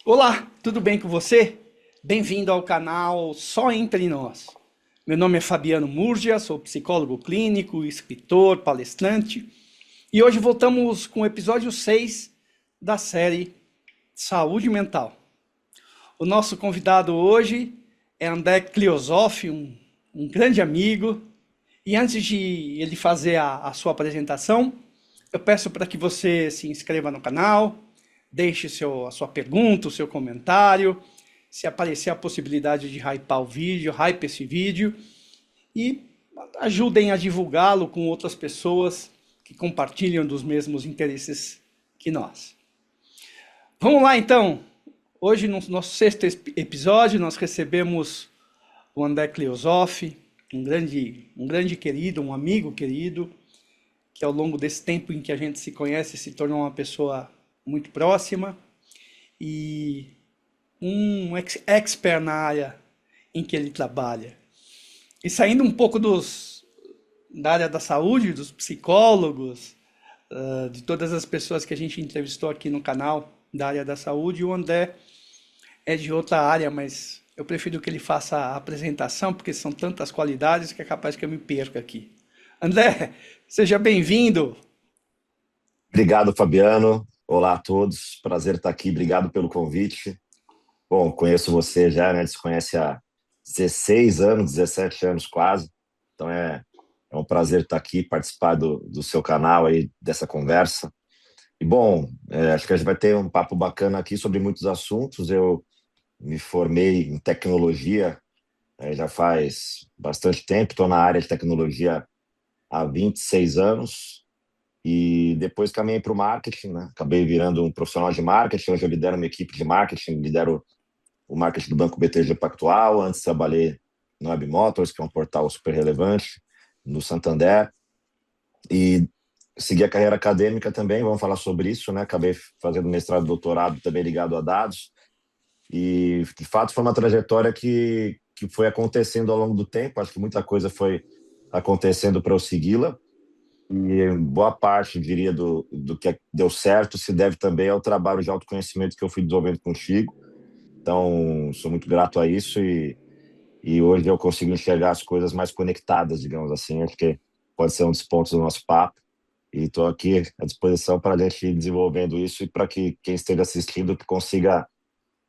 Olá, tudo bem com você? Bem-vindo ao canal Só Entre Nós. Meu nome é Fabiano Murgia, sou psicólogo clínico, escritor, palestrante e hoje voltamos com o episódio 6 da série Saúde Mental. O nosso convidado hoje é André Cliosoff, um grande amigo. E antes de ele fazer a sua apresentação, eu peço para que você se inscreva no canal, deixe a sua pergunta, o seu comentário. Se aparecer a possibilidade de hypar o vídeo, hype esse vídeo e ajudem a divulgá-lo com outras pessoas que compartilham dos mesmos interesses que nós. Vamos lá então. Hoje, no nosso sexto episódio, nós recebemos o André Cliosoff, um grande querido, um amigo querido, que ao longo desse tempo em que a gente se conhece se tornou uma pessoa muito próxima e um expert na área em que ele trabalha. E saindo um pouco da área da saúde, dos psicólogos, de todas as pessoas que a gente entrevistou aqui no canal da área da saúde, o André é de outra área, mas eu prefiro que ele faça a apresentação, porque são tantas qualidades que é capaz que eu me perca aqui. André, seja bem-vindo. Obrigado, Fabiano. Olá a todos. Prazer estar aqui. Obrigado pelo convite. Bom, conheço você já, né? A gente se conhece há 16 anos, 17 anos quase. Então é um prazer estar aqui, participar do seu canal aí, dessa conversa. E bom, acho que a gente vai ter um papo bacana aqui sobre muitos assuntos. Eu me formei em tecnologia, já faz bastante tempo. Estou na área de tecnologia há 26 anos. E depois caminhei para o marketing, né? Acabei virando um profissional de marketing. Hoje eu lidero uma equipe de marketing, lidero o marketing do Banco BTG Pactual. Antes trabalhei no Web Motors, que é um portal super relevante, no Santander. E segui a carreira acadêmica também, vamos falar sobre isso, né? Acabei fazendo mestrado e doutorado também ligado a dados. E, de fato, foi uma trajetória que foi acontecendo ao longo do tempo. Acho que muita coisa foi acontecendo para eu segui-la. E boa parte, eu diria, do que deu certo se deve também ao trabalho de autoconhecimento que eu fui desenvolvendo contigo. Então, sou muito grato a isso e hoje eu consigo enxergar as coisas mais conectadas, digamos assim. Acho que pode ser um dos pontos do nosso papo. E estou aqui à disposição para a gente ir desenvolvendo isso e para que quem esteja assistindo que consiga,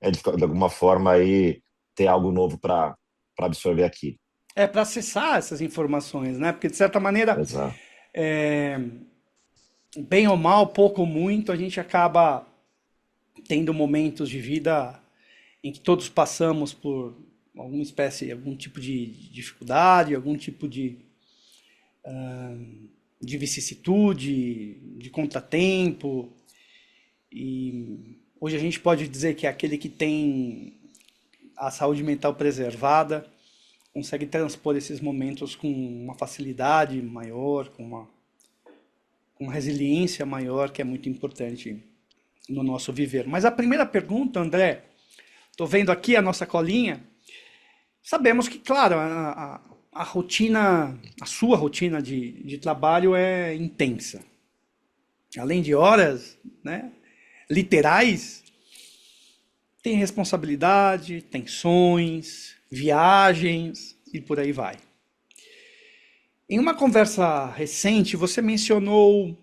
de alguma forma, aí, ter algo novo para absorver aqui. É para acessar essas informações, né? Porque de certa maneira, Exato. é, bem ou mal, pouco ou muito, a gente acaba tendo momentos de vida em que todos passamos por alguma espécie, algum tipo de dificuldade, algum tipo de vicissitude, de contratempo. E hoje a gente pode dizer que é aquele que tem a saúde mental preservada consegue transpor esses momentos com uma facilidade maior, com uma resiliência maior, que é muito importante no nosso viver. Mas a primeira pergunta, André, estou vendo aqui a nossa colinha. Sabemos que, claro, a rotina, a sua rotina de trabalho é intensa. Além de horas, né, literais, tem responsabilidade, tensões, viagens e por aí vai. Em uma conversa recente, você mencionou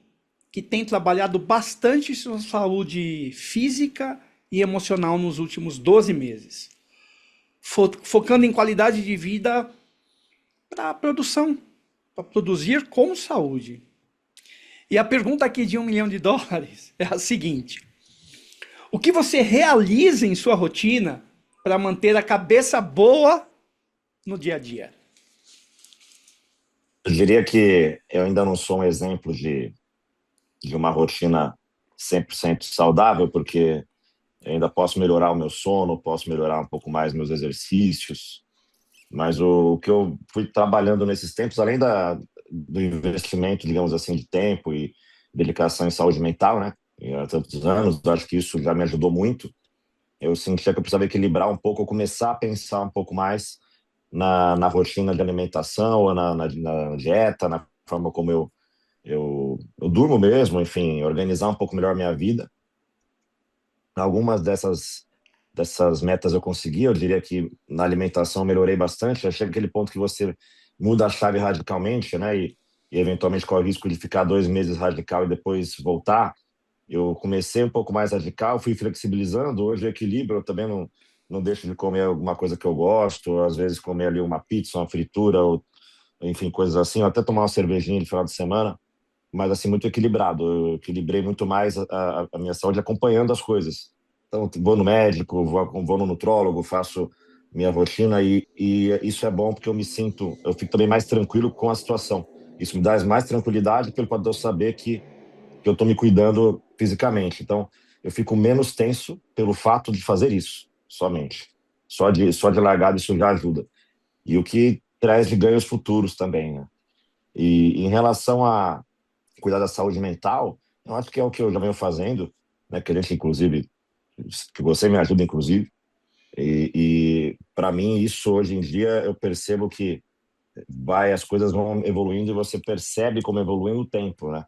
que tem trabalhado bastante sua saúde física e emocional nos últimos 12 meses, focando em qualidade de vida para a produção, para produzir com saúde. E a pergunta aqui de US$ 1 milhão é a seguinte: o que você realiza em sua rotina para manter a cabeça boa no dia a dia? Eu diria que eu ainda não sou um exemplo de uma rotina 100% saudável, porque eu ainda posso melhorar o meu sono, posso melhorar um pouco mais meus exercícios, mas o que eu fui trabalhando nesses tempos, além do investimento, digamos assim, de tempo e dedicação em saúde mental, né, há tantos anos, acho que isso já me ajudou muito. Eu sentia que eu precisava equilibrar um pouco, começar a pensar um pouco mais na rotina de alimentação, ou na dieta, na forma como eu durmo mesmo, enfim, organizar um pouco melhor a minha vida. Algumas dessas dessas metas eu consegui. Eu diria que na alimentação eu melhorei bastante. Já chega aquele ponto que você muda a chave radicalmente, né? E eventualmente corre o risco de ficar 2 meses radical e depois voltar. Eu comecei um pouco mais radical, fui flexibilizando. Hoje eu equilibro, eu também não deixo de comer alguma coisa que eu gosto, às vezes comer ali uma pizza, uma fritura, ou, enfim, coisas assim, ou até tomar uma cervejinha de final de semana, mas assim, muito equilibrado. Eu equilibrei muito mais a minha saúde acompanhando as coisas. Então, vou no médico, vou no nutrólogo, faço minha rotina e isso é bom porque eu fico também mais tranquilo com a situação. Isso me dá mais tranquilidade pelo fato de eu saber que eu estou me cuidando fisicamente. Então, eu fico menos tenso pelo fato de fazer isso, somente. Só de largada isso já ajuda. E o que traz de ganhos futuros também, né? E em relação a cuidar da saúde mental, eu acho que é o que eu já venho fazendo, né? Que a gente, inclusive, que você me ajuda, inclusive. E para mim, isso hoje em dia, eu percebo que as coisas vão evoluindo e você percebe como evolui no tempo, né?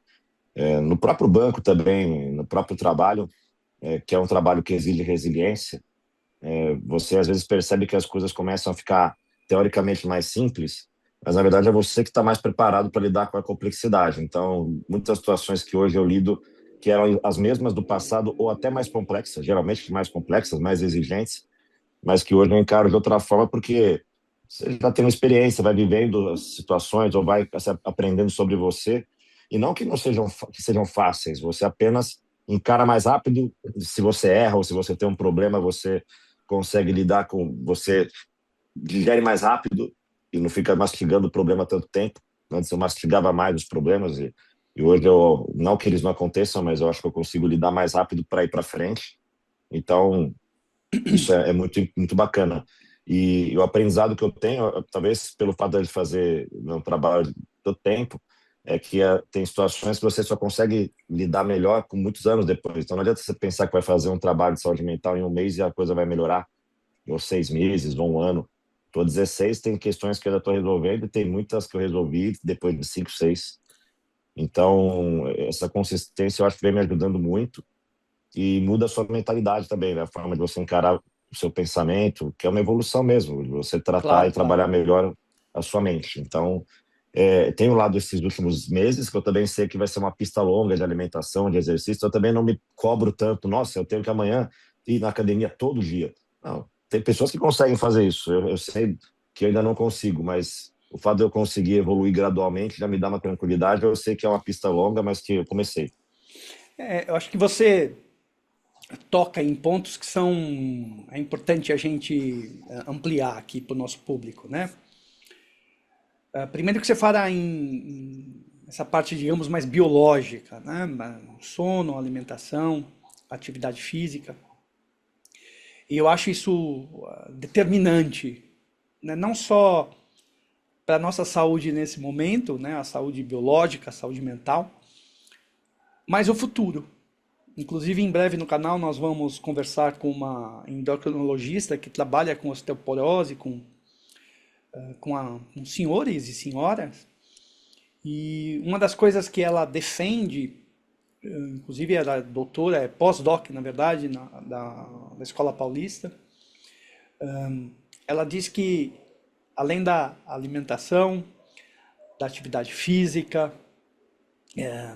No próprio banco também, no próprio trabalho, que é um trabalho que exige resiliência, você às vezes percebe que as coisas começam a ficar teoricamente mais simples, mas na verdade é você que está mais preparado para lidar com a complexidade. Então, muitas situações que hoje eu lido, que eram as mesmas do passado ou até mais complexas, geralmente mais complexas, mais exigentes, mas que hoje eu encaro de outra forma porque você já tem uma experiência, vai vivendo as situações ou vai aprendendo sobre você, e não que não sejam que sejam fáceis, você apenas encara mais rápido. Se você erra ou se você tem um problema, você consegue lidar com, você digere mais rápido e não fica mastigando o problema tanto tempo. Antes eu mastigava mais os problemas e hoje eu, não que eles não aconteçam, mas eu acho que eu consigo lidar mais rápido para ir para frente. Então, isso é muito bacana. E o aprendizado que eu tenho, talvez pelo fato de fazer meu trabalho do tempo, é que tem situações que você só consegue lidar melhor com muitos anos depois. Então não adianta você pensar que vai fazer um trabalho de saúde mental em um mês e a coisa vai melhorar, ou 6 meses, ou um ano. Estou 16, tem questões que eu já estou resolvendo e tem muitas que eu resolvi depois de 5, 6. Então, essa consistência eu acho que vem me ajudando muito e muda a sua mentalidade também, né? A forma de você encarar o seu pensamento, que é uma evolução mesmo, de você tratar Claro, e claro. trabalhar melhor a sua mente. Então, tenho lá desses últimos meses, que eu também sei que vai ser uma pista longa de alimentação, de exercício, eu também não me cobro tanto, nossa, eu tenho que amanhã ir na academia todo dia. Não, tem pessoas que conseguem fazer isso, eu sei que eu ainda não consigo, mas o fato de eu conseguir evoluir gradualmente já me dá uma tranquilidade, eu sei que é uma pista longa, mas que eu comecei. Eu acho que você toca em pontos que são é importante a gente ampliar aqui para o nosso público, né? Primeiro que você fala em essa parte, digamos, mais biológica, né? Sono, alimentação, atividade física. E eu acho isso determinante, né? Não só para a nossa saúde nesse momento, né? A saúde biológica, a saúde mental, mas o futuro. Inclusive, em breve no canal nós vamos conversar com uma endocrinologista que trabalha com osteoporose, com senhores e senhoras. E uma das coisas que ela defende, inclusive ela é doutora, é pós-doc, na verdade, da Escola Paulista, ela diz que além da alimentação, da atividade física,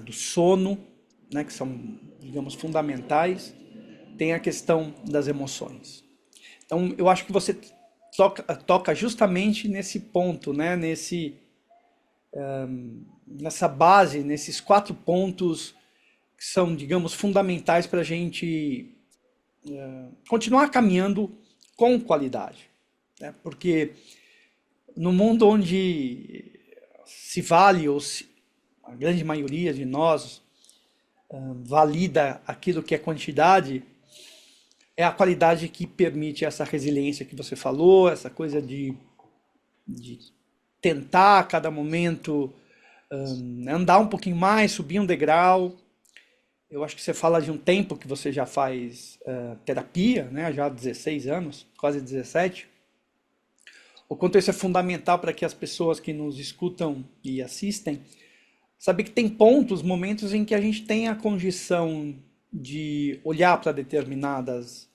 do sono, né, que são, digamos, fundamentais, tem a questão das emoções. Então, eu acho que você toca justamente nesse ponto, né? Nessa base, nesses 4 pontos que são, digamos, fundamentais para a gente continuar caminhando com qualidade. Né? Porque no mundo onde se vale, a grande maioria de nós valida aquilo que é quantidade, é a qualidade que permite essa resiliência que você falou, essa coisa de tentar a cada momento andar um pouquinho mais, subir um degrau. Eu acho que você fala de um tempo que você já faz terapia, né? Já há 16 anos, quase 17. O quanto isso é fundamental para que as pessoas que nos escutam e assistem saber que tem pontos, momentos em que a gente tem a condição de olhar para determinadas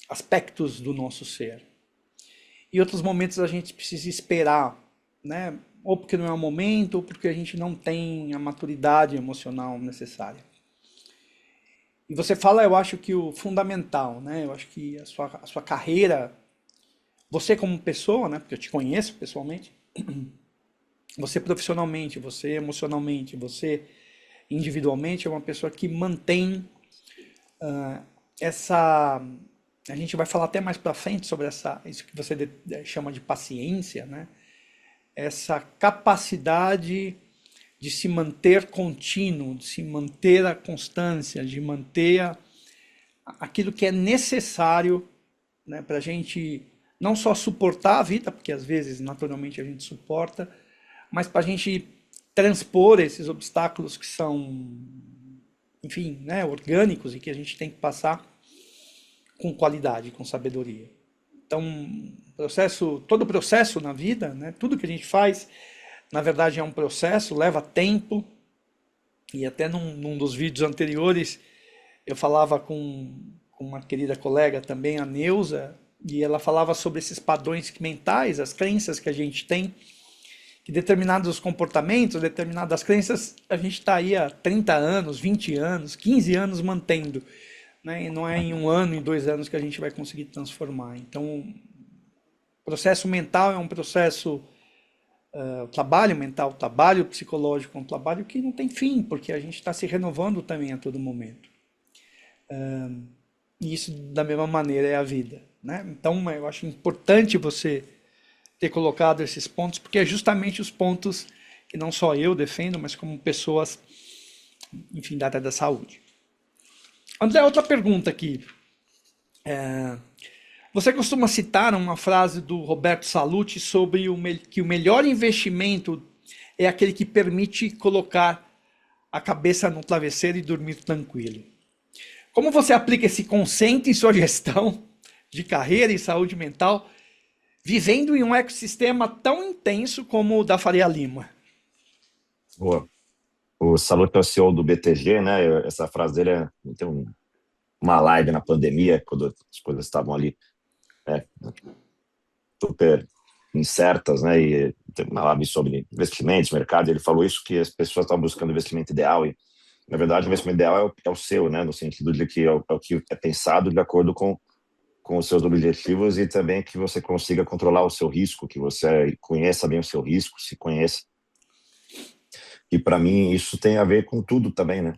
aspectos do nosso ser. E outros momentos a gente precisa esperar, né? Ou porque não é o momento, ou porque a gente não tem a maturidade emocional necessária. E você fala, eu acho que o fundamental, né? Eu acho que a sua carreira, você como pessoa, né? Porque eu te conheço pessoalmente, você profissionalmente, você emocionalmente, você individualmente é uma pessoa que mantém essa. A gente vai falar até mais para frente sobre isso que você chama de paciência, né? Essa capacidade de se manter contínuo, de se manter a constância, de manter aquilo que é necessário, né, para a gente não só suportar a vida, porque às vezes naturalmente a gente suporta, mas para a gente transpor esses obstáculos que são, enfim, né, orgânicos e que a gente tem que passar com qualidade, com sabedoria. Então, todo processo na vida, né, tudo que a gente faz, na verdade é um processo, leva tempo. E até num dos vídeos anteriores eu falava com uma querida colega também, a Neuza, e ela falava sobre esses padrões mentais, as crenças que a gente tem, que determinados comportamentos, determinadas crenças, a gente está aí há 30 anos, 20 anos, 15 anos mantendo. Né? E não é em um ano, em 2 anos que a gente vai conseguir transformar. Então, o processo mental é um processo, o trabalho mental, o trabalho psicológico é um trabalho que não tem fim, porque a gente está se renovando também a todo momento. E isso, da mesma maneira, é a vida. Né? Então, eu acho importante você ter colocado esses pontos, porque é justamente os pontos que não só eu defendo, mas como pessoas, enfim, da área da saúde. André, outra pergunta aqui. Você costuma citar uma frase do Roberto Salluti sobre que o melhor investimento é aquele que permite colocar a cabeça no travesseiro e dormir tranquilo. Como você aplica esse conceito em sua gestão de carreira e saúde mental, vivendo em um ecossistema tão intenso como o da Faria Lima? O Salute é o CEO do BTG, né? Essa frase dele tem uma live na pandemia, quando as coisas estavam ali, né, super incertas, né? E tem uma live sobre investimentos, mercado. Ele falou isso, que as pessoas estavam buscando o investimento ideal e, na verdade, o investimento ideal é o seu, né? No sentido de que é o que é pensado de acordo com os seus objetivos e também que você consiga controlar o seu risco, que você conheça bem o seu risco, se conheça. E para mim isso tem a ver com tudo também, né?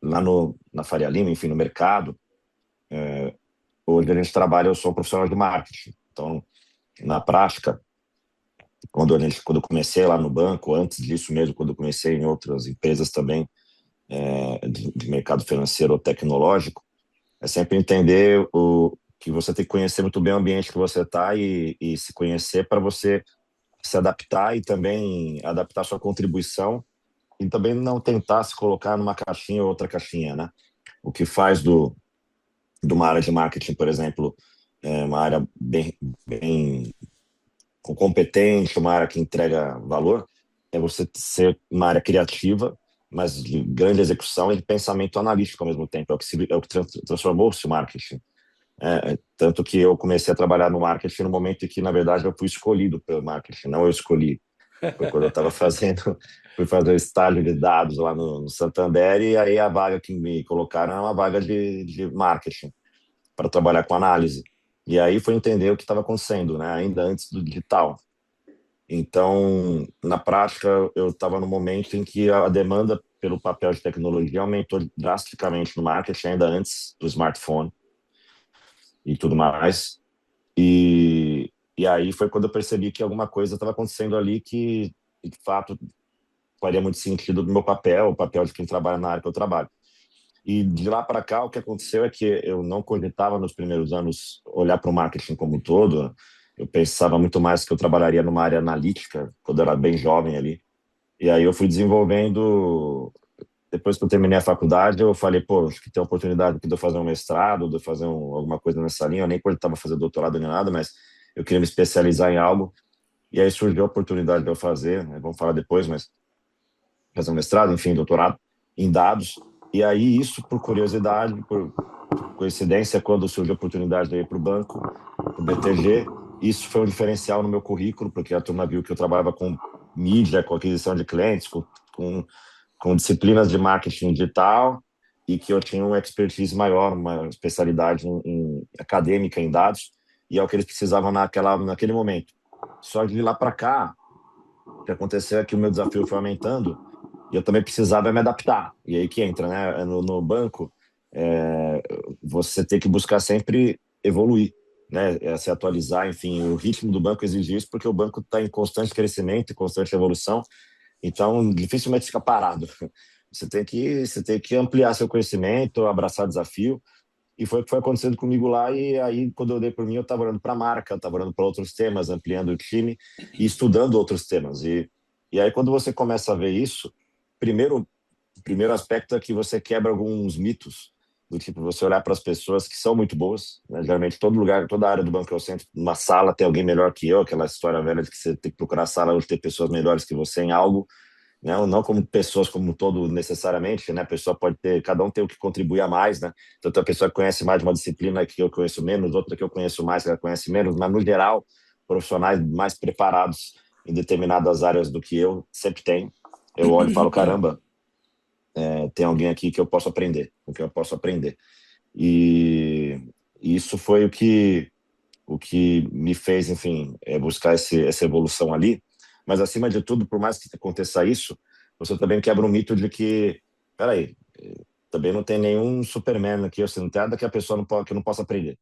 Lá na Faria Lima, enfim, no mercado, hoje a gente trabalha, eu sou um profissional de marketing. Então, na prática, quando eu comecei lá no banco, antes disso mesmo, quando eu comecei em outras empresas também, de mercado financeiro ou tecnológico, é sempre entender que você tem que conhecer muito bem o ambiente que você está e se conhecer para você se adaptar e também adaptar sua contribuição e também não tentar se colocar numa caixinha ou outra caixinha, né? O que faz de uma área de marketing, por exemplo, uma área bem competente, uma área que entrega valor, é você ser uma área criativa, mas de grande execução e de pensamento analítico ao mesmo tempo. É o que transformou-se o marketing. Tanto que eu comecei a trabalhar no marketing no momento em que, na verdade, eu fui escolhido pelo marketing, não eu escolhi. Foi quando eu estava fui fazer o estágio de dados lá no Santander, e aí a vaga que me colocaram é uma vaga de marketing, para trabalhar com análise. E aí foi entender o que estava acontecendo, né, ainda antes do digital. Então, na prática, eu estava no momento em que a demanda pelo papel de tecnologia aumentou drasticamente no marketing, ainda antes do smartphone e tudo mais. E aí foi quando eu percebi que alguma coisa estava acontecendo ali que, de fato, faria muito sentido no meu papel, o papel de quem trabalha na área que eu trabalho. E de lá para cá, o que aconteceu é que eu não cogitava nos primeiros anos olhar para o marketing como um todo. Eu pensava muito mais que eu trabalharia numa área analítica, quando eu era bem jovem ali. E aí eu fui desenvolvendo. Depois que eu terminei a faculdade, eu falei, pô, acho que tem oportunidade de eu fazer um mestrado, de eu fazer alguma coisa nessa linha. Eu nem cogitava fazer doutorado nem nada, mas eu queria me especializar em algo. E aí surgiu a oportunidade de eu fazer, né, vamos falar depois, mas fazer um mestrado, enfim, doutorado em dados. E aí, isso por curiosidade, por coincidência, quando surgiu a oportunidade de ir para o banco, para o BTG, isso foi um diferencial no meu currículo, porque a turma viu que eu trabalhava com mídia, com aquisição de clientes, com, com disciplinas de marketing digital, e que eu tinha uma expertise maior, uma especialidade acadêmica em dados, e é o que eles precisavam naquele momento. Só que de lá para cá, o que aconteceu é que o meu desafio foi aumentando, e eu também precisava me adaptar. E aí que entra, né? No banco, é, você tem que buscar sempre evoluir, né? Se atualizar, enfim, o ritmo do banco exige isso, porque o banco está em constante crescimento, em constante evolução, então dificilmente fica parado. Você tem que ampliar seu conhecimento, abraçar desafio, e foi o que foi acontecendo comigo lá. E aí, quando eu dei por mim, eu estava olhando para a marca, estava olhando para outros temas, ampliando o time e estudando outros temas. E aí, quando você começa a ver isso, primeiro, o primeiro aspecto é que você quebra alguns mitos, do tipo, você olhar para as pessoas que são muito boas, né? Geralmente, todo lugar, toda área do banco que eu sento, numa sala tem alguém melhor que eu, aquela história velha de que você tem que procurar a sala onde tem pessoas melhores que você em algo, né? Não como pessoas como um todo necessariamente, né? A pessoa pode ter, cada um tem o que contribuir a mais, né? Então, tem a pessoa que conhece mais de uma disciplina que eu conheço menos, outra que eu conheço mais que ela conhece menos, mas no geral, profissionais mais preparados em determinadas áreas do que eu sempre tem. Eu olho e falo, caramba, tem alguém aqui que eu posso aprender, com quem eu posso aprender. E isso foi o que me fez, enfim, buscar essa evolução ali. Mas, acima de tudo, por mais que aconteça isso, você também quebra um mito de que, peraí, também não tem nenhum Superman aqui, ou seja, não tem nada que a pessoa não, que não possa aprender.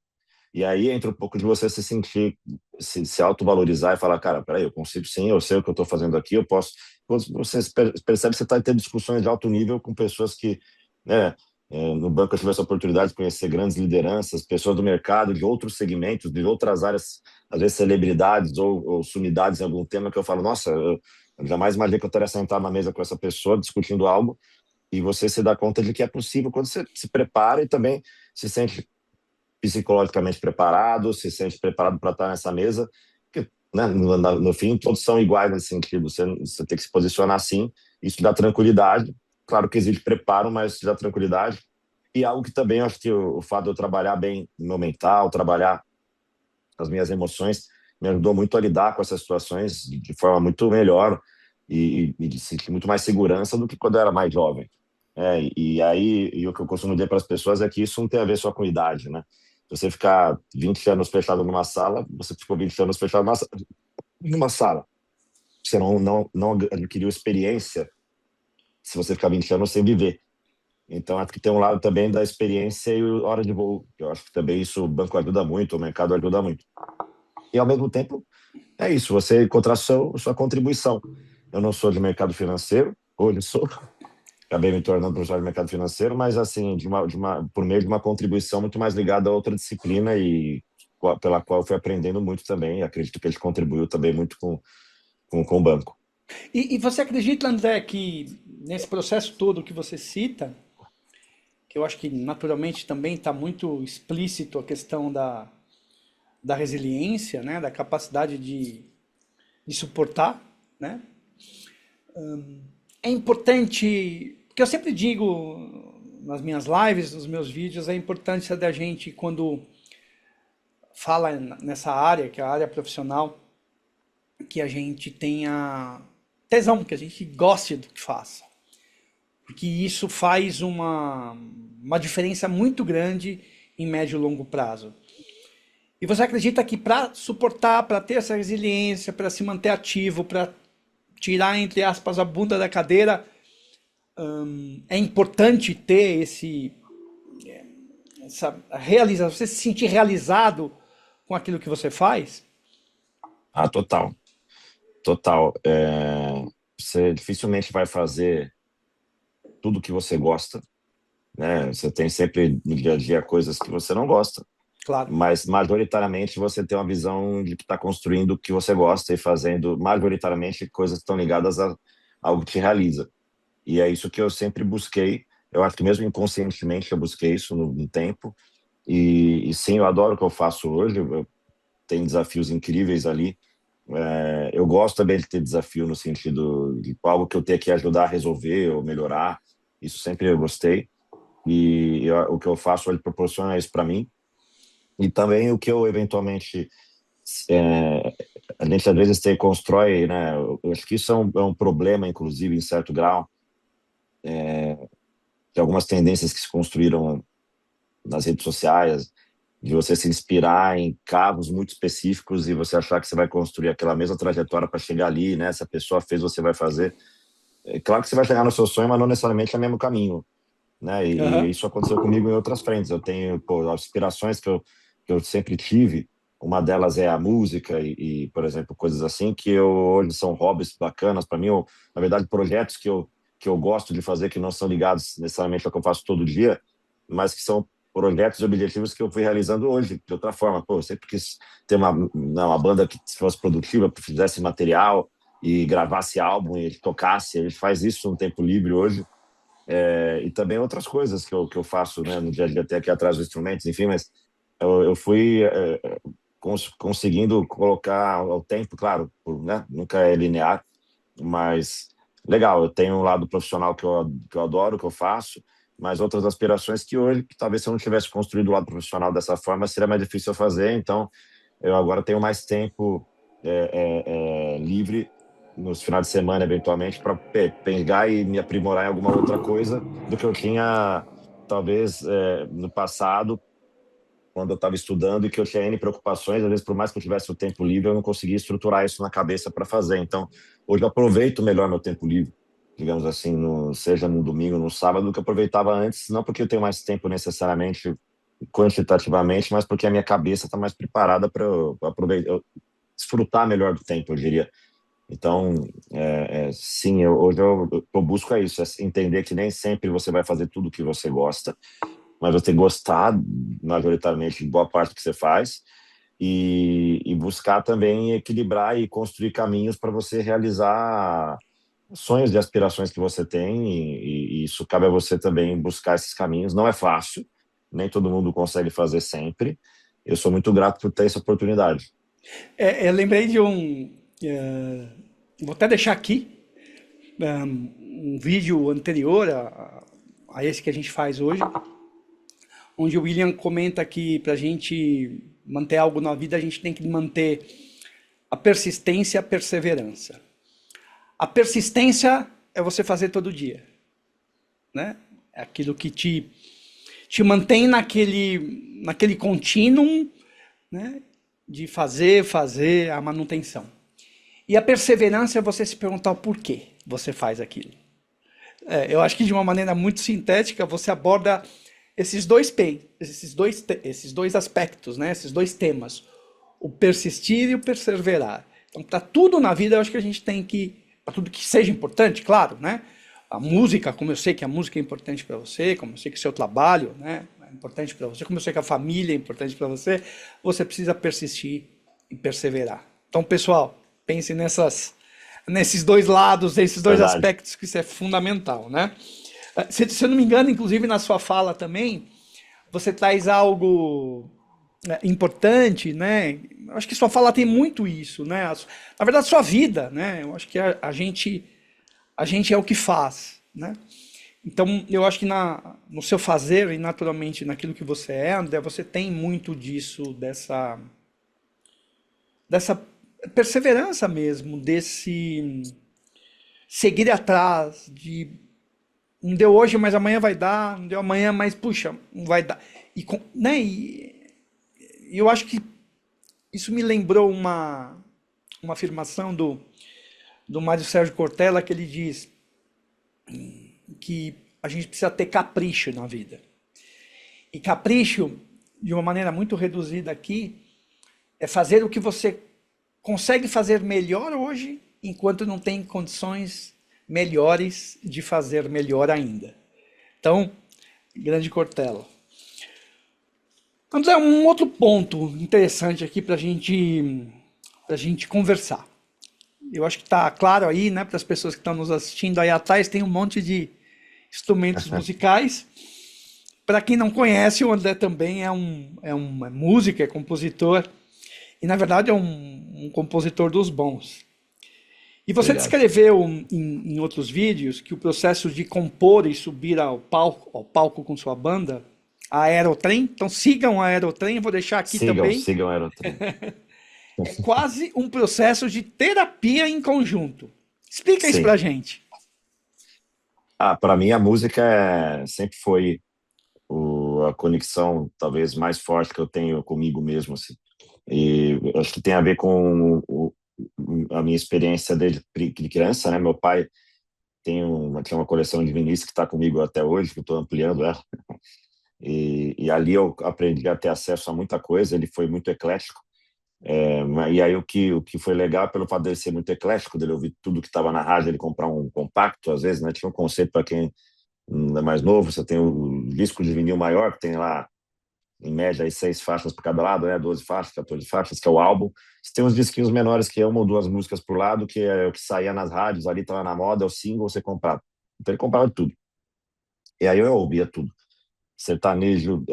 E aí entra um pouco de você se sentir, se autovalorizar e falar, cara, peraí, eu consigo sim, eu sei o que eu estou fazendo aqui, eu posso. Você percebe que você está tendo discussões de alto nível com pessoas que, né, no banco eu tive essa oportunidade de conhecer grandes lideranças, pessoas do mercado, de outros segmentos, de outras áreas, às vezes celebridades ou sumidades em algum tema, que eu falo, nossa, eu jamais imaginei que eu estaria sentado na mesa com essa pessoa discutindo algo, e você se dá conta de que é possível quando você se prepara e também se sente psicologicamente preparado, se sente preparado para estar nessa mesa, porque, né, no fim todos são iguais nesse sentido, você tem que se posicionar assim, isso dá tranquilidade, claro que exige preparo, mas isso dá tranquilidade, e algo que também eu acho que o fato de eu trabalhar bem no meu mental, trabalhar as minhas emoções, me ajudou muito a lidar com essas situações de forma muito melhor e de sentir muito mais segurança do que quando eu era mais jovem. E aí, e o que eu costumo dizer para as pessoas é que isso não tem a ver só com idade, né? Se você ficar 20 anos fechado numa sala, você ficou 20 anos fechado numa sala. Você não adquiriu experiência se você ficar 20 anos sem viver. Então, acho que tem um lado também da experiência e hora de voo. Eu acho que também isso o banco ajuda muito, o mercado ajuda muito. E, ao mesmo tempo, é isso, você encontrar sua contribuição. Eu não sou de mercado financeiro, hoje sou, acabei me tornando professor de mercado financeiro, mas assim, por meio de uma contribuição muito mais ligada a outra disciplina e pela qual eu fui aprendendo muito também, e acredito que ele contribuiu também muito com o banco. E você acredita, André, que nesse processo todo que você cita, que eu acho que naturalmente também está muito explícito a questão da resiliência, né, da capacidade de suportar, né? É importante, porque eu sempre digo nas minhas lives, nos meus vídeos, a importância da gente, quando fala nessa área, que é a área profissional, que a gente tenha tesão, que a gente goste do que faça. Porque isso faz uma diferença muito grande em médio e longo prazo. E você acredita que para suportar, para ter essa resiliência, para se manter ativo, para tirar, entre aspas, a bunda da cadeira, é importante ter essa realização, você se sentir realizado com aquilo que você faz? Ah, total, total. Você dificilmente vai fazer tudo que você gosta, né? Você tem sempre no dia a dia coisas que você não gosta, Claro. mas majoritariamente você tem uma visão de que está construindo o que você gosta e fazendo majoritariamente coisas que estão ligadas a algo que te realiza. E é isso que eu sempre busquei. Eu acho que mesmo inconscientemente eu busquei isso no tempo. E sim, eu adoro o que eu faço hoje. Eu tenho desafios incríveis ali. Eu gosto também de ter desafio no sentido de algo que eu tenho que ajudar a resolver ou melhorar. Isso sempre eu gostei. o que eu faço ele proporciona isso para mim. E também o que eu eventualmente é, a gente às vezes constrói, né? Eu acho que isso é um problema, inclusive, em certo grau, de algumas tendências que se construíram nas redes sociais, de você se inspirar em carros muito específicos e você achar que você vai construir aquela mesma trajetória para chegar ali, né? Se a pessoa fez, você vai fazer. É claro que você vai chegar no seu sonho, mas não necessariamente é o mesmo caminho, né? E Aham. isso aconteceu comigo em outras frentes. Eu tenho, pô, aspirações que eu sempre tive. Uma delas é a música por exemplo, coisas assim que eu, hoje são hobbies bacanas para mim, ou, na verdade, projetos que eu gosto de fazer que não são ligados necessariamente ao que eu faço todo dia, mas que são projetos e objetivos que eu fui realizando hoje, de outra forma. Pô, eu sempre quis ter uma banda que fosse produtiva, que fizesse material e gravasse álbum e tocasse. A gente faz isso no tempo livre hoje. E também outras coisas que eu faço, né, no dia a dia, até aqui atrás dos instrumentos, enfim, mas eu fui conseguindo colocar ao tempo, claro, né, nunca é linear, mas legal, eu tenho um lado profissional que eu adoro, que eu faço, mas outras aspirações que hoje, que talvez se eu não tivesse construído o lado profissional dessa forma, seria mais difícil eu fazer, então eu agora tenho mais tempo livre nos finais de semana, eventualmente, para pegar e me aprimorar em alguma outra coisa do que eu tinha, talvez, no passado, quando eu estava estudando e que eu tinha N preocupações. Às vezes, por mais que eu tivesse o tempo livre, eu não conseguia estruturar isso na cabeça para fazer. Então, hoje eu aproveito melhor meu tempo livre, digamos assim, seja no domingo, no sábado, do que eu aproveitava antes, não porque eu tenho mais tempo necessariamente quantitativamente, mas porque a minha cabeça está mais preparada para aproveitar, desfrutar melhor do tempo, eu diria. Então, sim, hoje eu busco isso, entender que nem sempre você vai fazer tudo o que você gosta, mas você gostar, majoritariamente, de boa parte do que você faz, e buscar também equilibrar e construir caminhos para você realizar sonhos e aspirações que você tem, e isso cabe a você também buscar esses caminhos. Não é fácil, nem todo mundo consegue fazer sempre. Eu sou muito grato por ter essa oportunidade. Eu lembrei de um. Vou até deixar aqui um vídeo anterior a esse que a gente faz hoje, onde o William comenta que para a gente manter algo na vida, a gente tem que manter a persistência e a perseverança. A persistência é você fazer todo dia, né? É aquilo que te mantém naquele contínuo, né? De fazer a manutenção. E a perseverança é você se perguntar o porquê você faz aquilo. Eu acho que de uma maneira muito sintética você aborda esses dois aspectos, né? Esses dois temas, o persistir e o perseverar. Então, para tudo na vida, eu acho que a gente tem que, para tudo que seja importante, claro, né? A música, como eu sei que a música é importante para você, como eu sei que o seu trabalho, né, é importante para você, como eu sei que a família é importante para você, você precisa persistir e perseverar. Então, pessoal, pense nesses dois lados, nesses dois Verdade. aspectos que isso é fundamental, né? Se eu não me engano, inclusive na sua fala também, você traz algo importante, né? Eu acho que sua fala tem muito isso, né? Na verdade, sua vida, né? Eu acho que a gente é o que faz, né? Então, eu acho que no seu fazer e naturalmente naquilo que você é, André, você tem muito disso, dessa perseverança mesmo, desse seguir atrás, de não deu hoje, mas amanhã vai dar, não deu amanhã, mas puxa, não vai dar. Né, e eu acho que isso me lembrou uma afirmação do Mário Sérgio Cortella, que ele diz que a gente precisa ter capricho na vida. E capricho, de uma maneira muito reduzida aqui, é fazer o que você consegue fazer melhor hoje, enquanto não tem condições melhores de fazer melhor ainda. Então, grande Cortella. Vamos a um outro ponto interessante aqui para a gente conversar. Eu acho que está claro aí, né, para as pessoas que estão nos assistindo aí atrás, tem um monte de instrumentos musicais. Para quem não conhece, o André também é músico, é compositor, e na verdade é um compositor dos bons. E você Obrigado. descreveu em outros vídeos que o processo de compor e subir ao palco com sua banda, a Aerotrem, então sigam a Aerotrem, vou deixar aqui Sigam, também, sigam Aerotrem. é quase um processo de terapia em conjunto. Explica isso Sim. pra gente. Para mim a música sempre foi a conexão talvez mais forte que eu tenho comigo mesmo, assim. E eu acho que tem a ver com a minha experiência desde de criança, né? Meu pai tinha uma coleção de vinis que está comigo até hoje, que eu estou ampliando ela. E ali eu aprendi a ter acesso a muita coisa. Ele foi muito eclético. E aí o que foi legal, pelo fato dele ser muito eclético, dele ouvir tudo que estava na rádio, ele comprar um compacto, às vezes, né? Tinha um conceito para quem é mais novo, você tem o disco de vinil maior, que tem lá, em média, aí 6 faixas por cada lado, né? 12 faixas, 14 faixas, que é o álbum. Você tem uns disquinhos menores, que é uma ou duas músicas por lado, que é o que saía nas rádios, ali estava na moda, é o single, você comprava. Então ele comprava tudo. E aí eu ouvia tudo. Sertanejo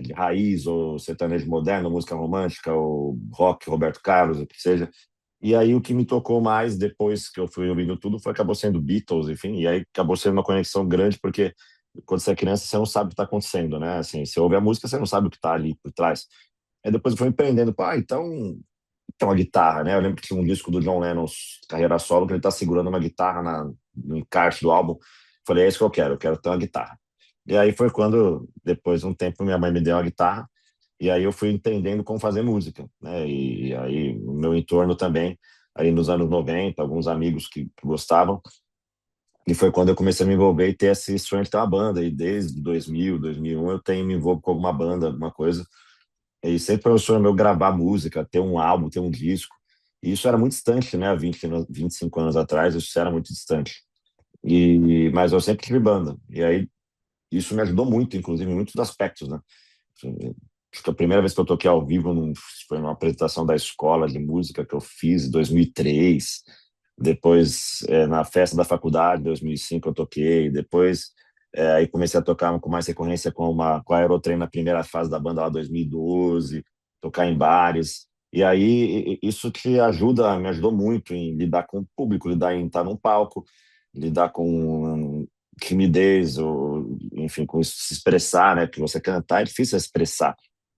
de raiz, ou sertanejo moderno, música romântica, ou rock, Roberto Carlos, o que seja. E aí o que me tocou mais depois que eu fui ouvindo tudo acabou sendo Beatles, enfim, e aí acabou sendo uma conexão grande, porque quando você é criança você não sabe o que está acontecendo, né? Assim, você ouve a música, você não sabe o que está ali por trás. Aí depois eu fui empreendendo, então a guitarra, né? Eu lembro que tinha um disco do John Lennon, carreira solo, que ele está segurando uma guitarra no encarte do álbum. Falei, é isso que eu quero ter uma guitarra. E aí foi quando, depois de um tempo, minha mãe me deu uma guitarra, e aí eu fui entendendo como fazer música, né? E aí o meu entorno também, aí nos anos 90, alguns amigos que gostavam, e foi quando eu comecei a me envolver e ter esse sonho de ter uma banda. E desde 2000, 2001 eu tenho me envolvo com alguma banda, alguma coisa. E sempre foi um sonho meu gravar música, ter um álbum, ter um disco. E isso era muito distante, né? 25 anos atrás, isso era muito distante. Mas eu sempre tive banda. E aí isso me ajudou muito, inclusive, em muitos aspectos, né? Acho que a primeira vez que eu toquei ao vivo foi numa apresentação da escola de música que eu fiz em 2003. Depois, na festa da faculdade, em 2005, eu toquei. Depois, aí comecei a tocar com mais recorrência com a Aerotrem na primeira fase da banda lá, 2012, tocar em bares. E aí, isso te ajuda, me ajudou muito em lidar com o público, lidar em estar num palco, lidar com timidez, ou, enfim, com se expressar, né? Porque você cantar é difícil expressar.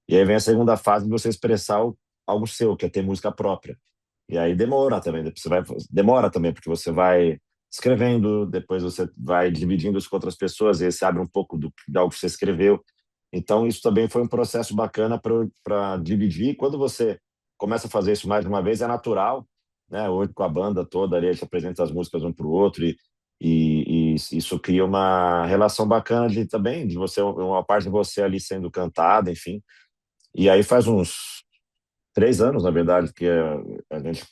E aí vem a segunda fase de você expressar algo seu, que é ter música própria. E aí demora também, porque você vai escrevendo, depois você vai dividindo isso com outras pessoas, e aí você abre um pouco de algo que você escreveu. Então, isso também foi um processo bacana para dividir. E quando você começa a fazer isso mais de uma vez, é natural, né? Hoje, com a banda toda ali, a gente apresenta as músicas um para o outro, e isso cria uma relação bacana de você, uma parte de você ali sendo cantada, enfim. E aí faz uns 3 anos, na verdade, que a gente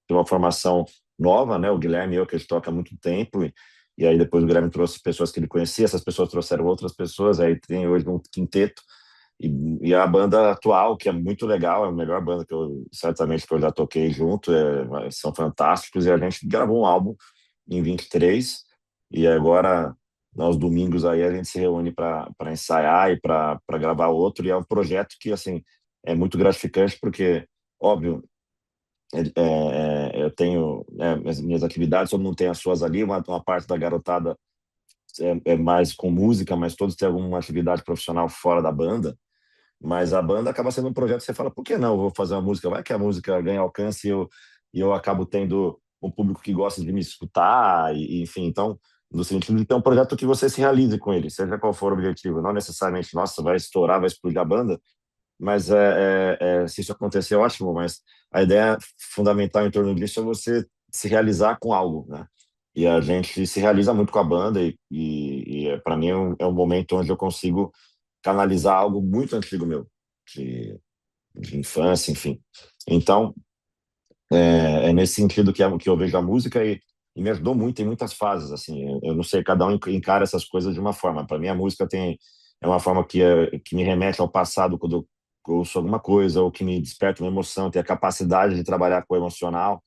tem uma formação nova, né? O Guilherme e eu, que a gente toca há muito tempo, e aí depois o Guilherme trouxe pessoas que ele conhecia, essas pessoas trouxeram outras pessoas, aí tem hoje um quinteto, e a banda atual, que é muito legal, é a melhor banda certamente que eu já toquei junto, são fantásticos, e a gente gravou um álbum em 23, e agora, nos domingos aí, a gente se reúne para ensaiar e para gravar outro, e é um projeto que, assim, é muito gratificante, porque, óbvio, eu tenho, né, as minhas atividades, todo mundo tem as suas ali, uma parte da garotada é mais com música, mas todos têm alguma atividade profissional fora da banda, mas a banda acaba sendo um projeto que você fala, por que não? Eu vou fazer uma música, vai que a música ganha alcance e eu acabo tendo um público que gosta de me escutar, enfim, então, no sentido de ter um projeto que você se realize com ele, seja qual for o objetivo, não necessariamente, nossa, vai estourar, vai explodir a banda, mas se isso acontecer, ótimo, mas a ideia fundamental em torno disso é você se realizar com algo, né? E a gente se realiza muito com a banda e para mim é um momento onde eu consigo canalizar algo muito antigo meu, de infância, enfim. Então, é nesse sentido que eu vejo a música e me ajudou muito em muitas fases, assim. Eu não sei, cada um encara essas coisas de uma forma. Para mim, a música é uma forma que me remete ao passado quando eu ouço alguma coisa, ou que me desperta uma emoção, tem a capacidade de trabalhar com o emocional.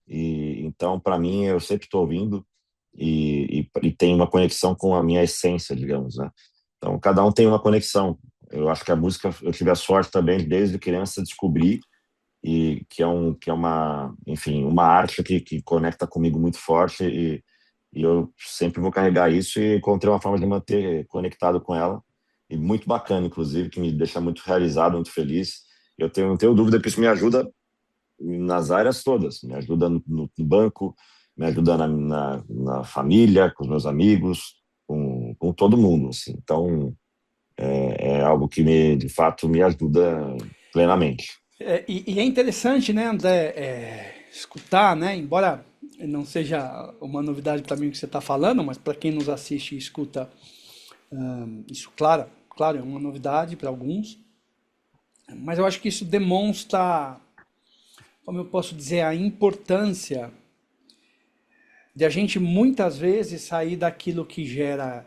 E então, para mim, eu sempre estou ouvindo e tem uma conexão com a minha essência, digamos, né? Então, cada um tem uma conexão. Eu acho que a música, eu tive a sorte também, desde criança, de descobrir e que é uma, enfim, uma arte que conecta comigo muito forte e eu sempre vou carregar isso e encontrei uma forma de manter conectado com ela e muito bacana, inclusive, que me deixa muito realizado, muito feliz. Não tenho dúvida que isso me ajuda nas áreas todas, me ajuda no banco, me ajuda na família, com os meus amigos, com todo mundo, assim. Então, é algo que de fato me ajuda plenamente. E é interessante, né, André, escutar, né, embora não seja uma novidade para mim o que você está falando, mas para quem nos assiste e escuta, isso, claro, é uma novidade para alguns, mas eu acho que isso demonstra, como eu posso dizer, a importância de a gente muitas vezes sair daquilo que gera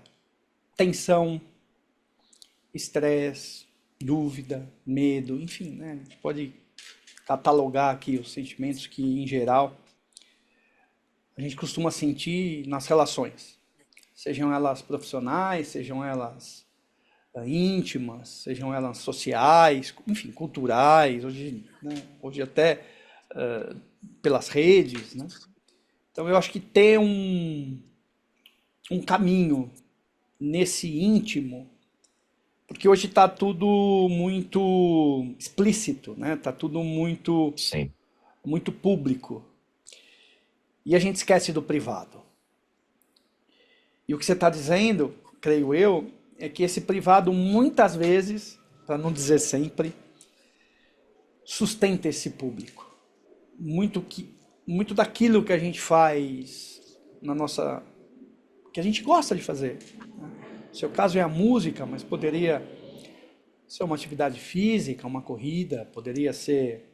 tensão, estresse, dúvida, medo, enfim, né? A gente pode catalogar aqui os sentimentos que, em geral, a gente costuma sentir nas relações, sejam elas profissionais, sejam elas íntimas, sejam elas sociais, enfim, culturais, hoje, né, hoje até pelas redes, né? Então eu acho que ter um caminho nesse íntimo, porque hoje está tudo muito explícito, né? Tá tudo Sim, muito público e a gente esquece do privado. E o que você está dizendo, creio eu, é que esse privado muitas vezes, para não dizer sempre, sustenta esse público. Muito daquilo que a gente faz na nossa, que a gente gosta de fazer. No seu caso é a música, mas poderia ser uma atividade física, uma corrida, poderia ser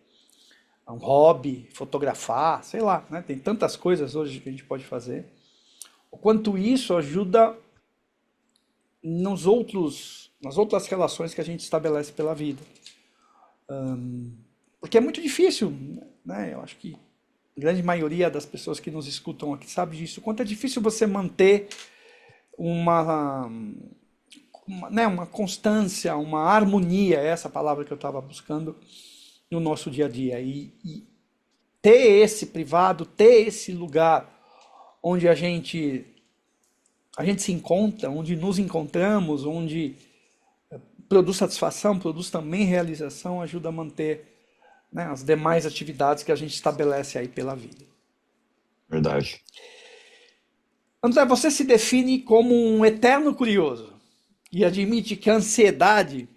um hobby, fotografar, sei lá, né? Tem tantas coisas hoje que a gente pode fazer. O quanto isso ajuda nas outras relações que a gente estabelece pela vida. Porque é muito difícil, né? Eu acho que a grande maioria das pessoas que nos escutam aqui sabe disso. O quanto é difícil você manter uma, né, uma constância, uma harmonia, é essa palavra que eu estava buscando, no nosso dia a dia. E ter esse privado, ter esse lugar onde a gente se encontra, onde nos encontramos, onde produz satisfação, produz também realização, ajuda a manter, né, as demais atividades que a gente estabelece aí pela vida. verdade. André, você se define como um eterno curioso e admite que a ansiedade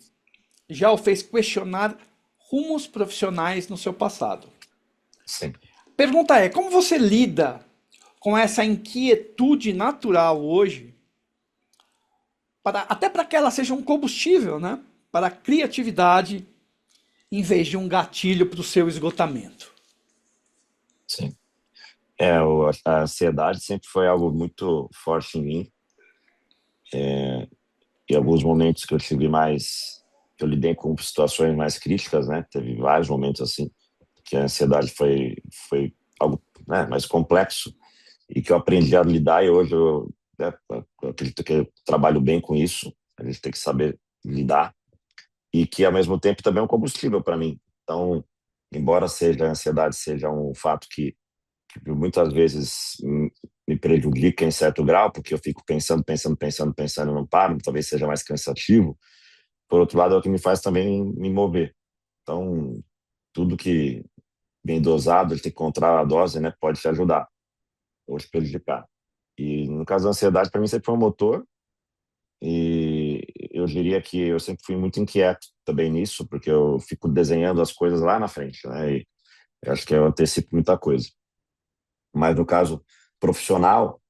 já o fez questionar rumos profissionais no seu passado. Sim. Pergunta é, como você lida com essa inquietude natural hoje, até para que ela seja um combustível, né, para a criatividade, em vez de um gatilho para o seu esgotamento? Sim. A ansiedade sempre foi algo muito forte em mim. Em alguns momentos que eu tive mais, que eu lidei com situações mais críticas, né? Teve vários momentos assim que a ansiedade foi algo, né, mais complexo e que eu aprendi a lidar e hoje eu acredito que eu trabalho bem com isso. A gente tem que saber lidar e que ao mesmo tempo também é um combustível para mim. Então, embora seja a ansiedade seja um fato que muitas vezes me prejudica em certo grau, porque eu fico pensando, e não paro, talvez seja mais cansativo. Por outro lado, é o que me faz também me mover. Então, tudo que bem dosado, ele tem que encontrar a dose, né, pode te ajudar ou te prejudicar. E no caso da ansiedade, para mim sempre foi um motor, e eu diria que eu sempre fui muito inquieto também nisso, porque eu fico desenhando as coisas lá na frente, né, e eu acho que eu antecipo muita coisa. Mas no caso profissional,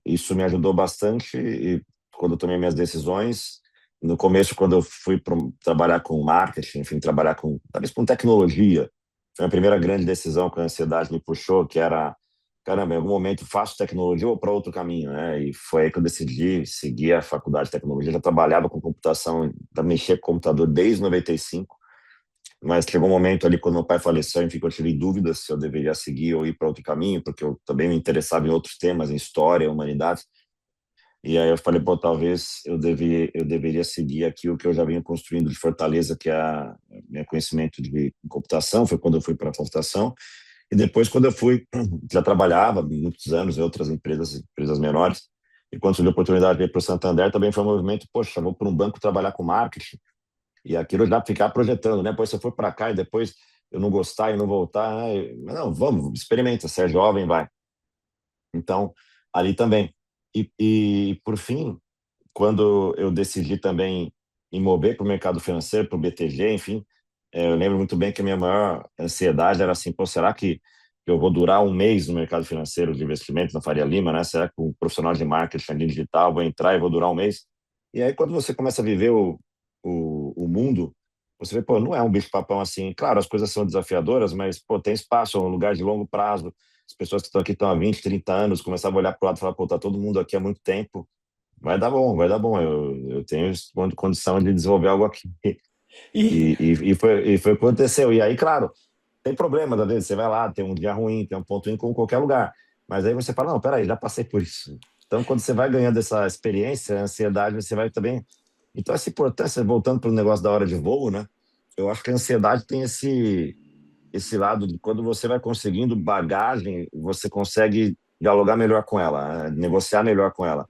isso me ajudou bastante e quando eu tomei minhas decisões, no começo, quando eu fui trabalhar com marketing, enfim, trabalhar com, talvez com tecnologia, foi a primeira grande decisão que a ansiedade me puxou, que era, caramba, em algum momento faço tecnologia ou para outro caminho, né? E foi aí que eu decidi seguir a faculdade de tecnologia. Eu já trabalhava com computação, já mexia com computador desde 95, mas chegou um momento ali quando meu pai faleceu, enfim, que eu tive dúvidas se eu deveria seguir ou ir para outro caminho, porque eu também me interessava em outros temas, em história, humanidades. E aí eu falei, pô, talvez eu deveria seguir aqui o que eu já venho construindo de Fortaleza, que é meu conhecimento de computação, foi quando eu fui para a computação. E depois, quando eu fui, já trabalhava muitos anos em outras empresas menores. E quando surgiu a oportunidade de ir para o Santander, também foi um movimento, poxa, vou para um banco trabalhar com marketing. E aquilo já ficar projetando, né? Pois se eu for para cá e depois eu não gostar e não voltar, não, vamos, experimenta, você é jovem, vai. Então, ali também. Por fim, quando eu decidi também me mover para o mercado financeiro, para o BTG, enfim, eu lembro muito bem que a minha maior ansiedade era assim, pô, será que eu vou durar um mês no mercado financeiro de investimento na Faria Lima, né? Será que um profissional de marketing ali digital vou entrar e vou durar um mês? E aí, quando você começa a viver o mundo, você vê, pô, não é um bicho-papão assim. Claro, as coisas são desafiadoras, mas, pô, tem espaço, é um lugar de longo prazo. As pessoas que estão aqui estão há 20, 30 anos, começavam a olhar para o lado e falar, pô, tá todo mundo aqui há muito tempo, vai dar bom, vai dar bom. Eu tenho condição de desenvolver algo aqui. E, E foi o que aconteceu. E aí, claro, tem problema, às vezes você vai lá, tem um dia ruim, tem um ponto ruim, como qualquer lugar. Mas aí você fala, não, peraí, já passei por isso. Então, quando você vai ganhando essa experiência, a ansiedade, você vai também... Então, essa importância, voltando para o negócio da hora de voo, né? Eu acho que a ansiedade tem esse lado de quando você vai conseguindo bagagem, você consegue dialogar melhor com ela, né? Negociar melhor com ela.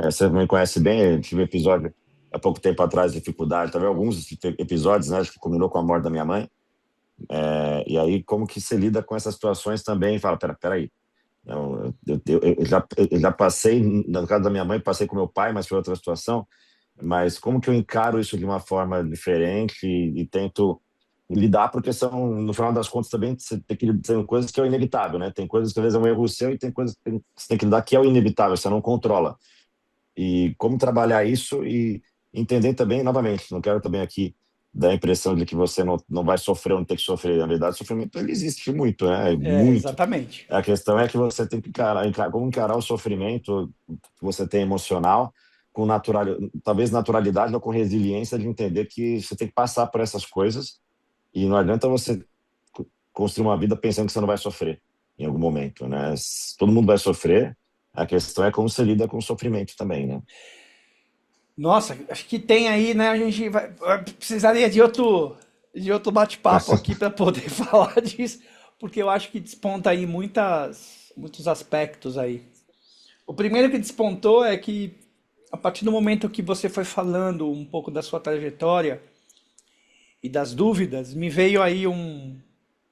Você me conhece bem, eu tive um episódio há pouco tempo atrás de dificuldade, também alguns episódios, né, acho que culminou com a morte da minha mãe, e aí como que você lida com essas situações também, fala, peraí, não, eu já passei, no caso da minha mãe, passei com meu pai, mas foi outra situação, mas como que eu encaro isso de uma forma diferente e tento lidar, porque são, no final das contas, também você tem que tem coisas que é o inevitável, né? Tem coisas que às vezes é um erro seu e tem coisas que você tem que lidar que é o inevitável, você não controla. E como trabalhar isso e entender também, novamente, não quero também aqui dar a impressão de que você não vai sofrer ou não tem que sofrer. Na verdade, o sofrimento ele existe muito, né? Muito. exatamente. A questão é que você tem que como encarar o sofrimento que você tem emocional com talvez naturalidade ou com resiliência de entender que você tem que passar por essas coisas e não adianta você construir uma vida pensando que você não vai sofrer em algum momento, né? Todo mundo vai sofrer, a questão é como você lida com o sofrimento também, né? Nossa, acho que tem aí, né? A gente precisaria de outro bate-papo aqui para poder falar disso, porque eu acho que desponta aí muitos aspectos aí. O primeiro que despontou é que, a partir do momento que você foi falando um pouco da sua trajetória e das dúvidas, me veio aí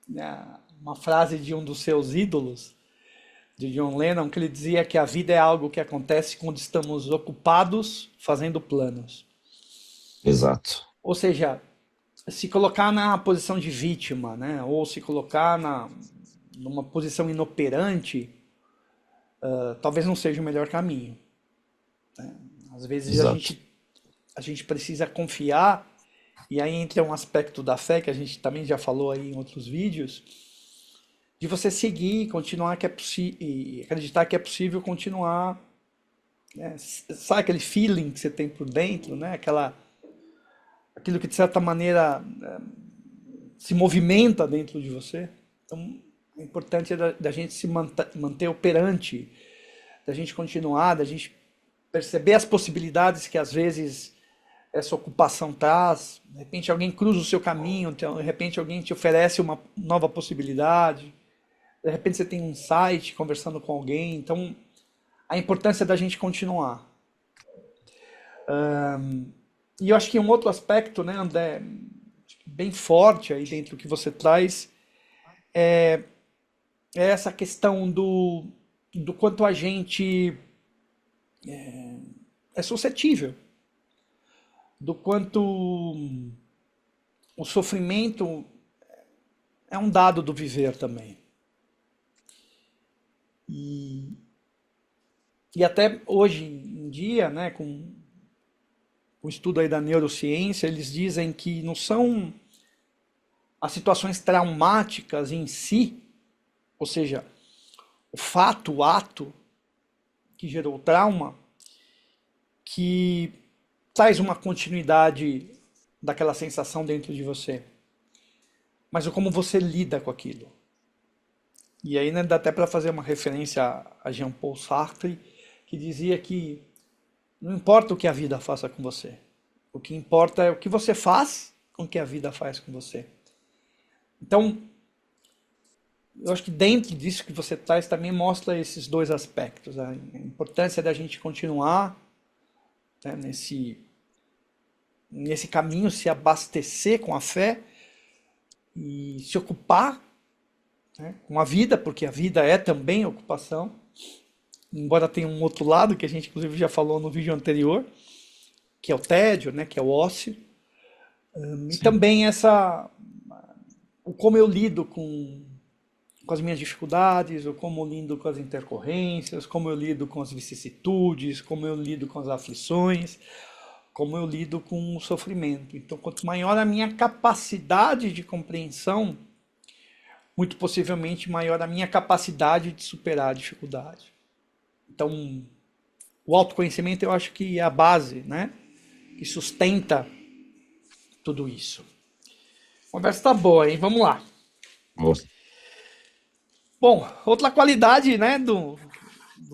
né, uma frase de um dos seus ídolos, de John Lennon, que ele dizia que a vida é algo que acontece quando estamos ocupados fazendo planos. Exato. Ou seja, se colocar na posição de vítima, né, ou se colocar numa posição inoperante, talvez não seja o melhor caminho. Às vezes Exato. a gente precisa confiar, e aí entra um aspecto da fé que a gente também já falou aí em outros vídeos, de você seguir, continuar que é possível, e acreditar que é possível continuar, né? Sabe aquele feeling que você tem por dentro, né? Aquilo que de certa maneira se movimenta dentro de você. Então, é importante da gente se manter operante, da gente continuar, da gente perceber as possibilidades que às vezes essa ocupação traz. De repente alguém cruza o seu caminho, então, de repente alguém te oferece uma nova possibilidade, de repente você tem um site conversando com alguém. Então, a importância da gente continuar. E eu acho que um outro aspecto, né, André, bem forte aí dentro do que você traz, é essa questão do quanto a gente é suscetível, do quanto o sofrimento é um dado do viver também. E até hoje em dia, né, com o estudo aí da neurociência, eles dizem que não são as situações traumáticas em si, ou seja, o fato, o ato que gerou o trauma, que traz uma continuidade daquela sensação dentro de você, mas o como você lida com aquilo. E aí, né, dá até para fazer uma referência a Jean-Paul Sartre, que dizia que Não importa o que a vida faça com você. O que importa é o que você faz com o que a vida faz com você. Então, eu acho que dentro disso que você traz também mostra esses dois aspectos. A importância da gente continuar, né, nesse caminho, se abastecer com a fé e se ocupar, né, com a vida, porque a vida é também ocupação, embora tenha um outro lado que a gente inclusive já falou no vídeo anterior, que é o tédio, né, que é o ócio, e Sim. também o como eu lido com as minhas dificuldades, ou como eu lido com as intercorrências, como eu lido com as vicissitudes, como eu lido com as aflições, como eu lido com o sofrimento. Então, quanto maior a minha capacidade de compreensão, muito possivelmente maior a minha capacidade de superar a dificuldade. Então, o autoconhecimento eu acho que é a base, né? Que sustenta tudo isso. A conversa tá boa, hein? Vamos lá. Moço. Bom, outra qualidade, né, do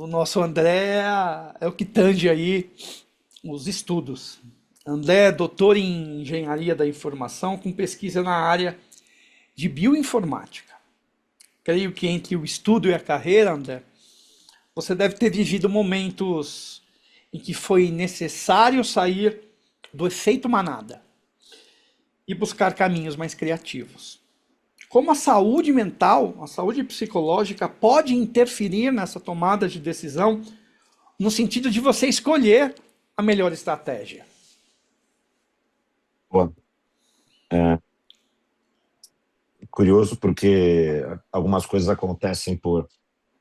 nosso André é o que tange aí os estudos. André é doutor em engenharia da informação com pesquisa na área de bioinformática. Creio que entre o estudo e a carreira, André, você deve ter vivido momentos em que foi necessário sair do efeito manada e buscar caminhos mais criativos. Como a saúde mental, a saúde psicológica pode interferir nessa tomada de decisão no sentido de você escolher a melhor estratégia. Pô, é curioso porque algumas coisas acontecem por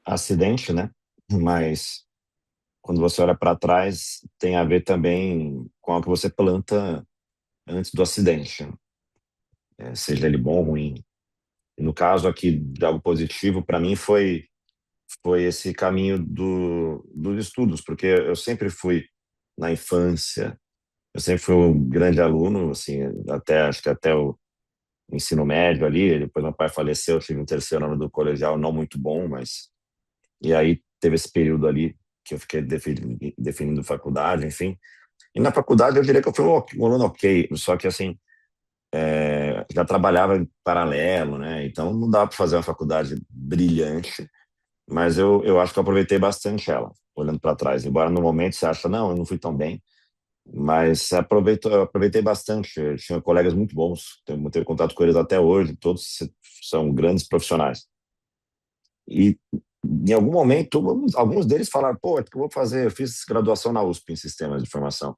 acidente, né? Mas quando você olha para trás, tem a ver também com o que você planta antes do acidente, seja ele bom ou ruim. E no caso aqui de algo positivo, para mim foi esse caminho dos estudos, porque eu sempre fui na infância, eu sempre fui um grande aluno, assim, até acho que até o ensino médio ali, depois meu pai faleceu, eu tive um terceiro ano do colegial não muito bom, mas e aí teve esse período ali que eu fiquei definindo faculdade, enfim. E na faculdade eu diria que eu fui um aluno ok, só que assim, já trabalhava em paralelo, né? Então não dá para fazer uma faculdade brilhante, mas eu acho que eu aproveitei bastante ela, olhando para trás. Embora no momento você acha, não, eu não fui tão bem, mas eu aproveitei bastante. Eu tinha colegas muito bons, tenho contato com eles até hoje, todos são grandes profissionais. E em algum momento, alguns deles falaram, pô, o que eu vou fazer? Eu fiz graduação na USP em Sistemas de Informação.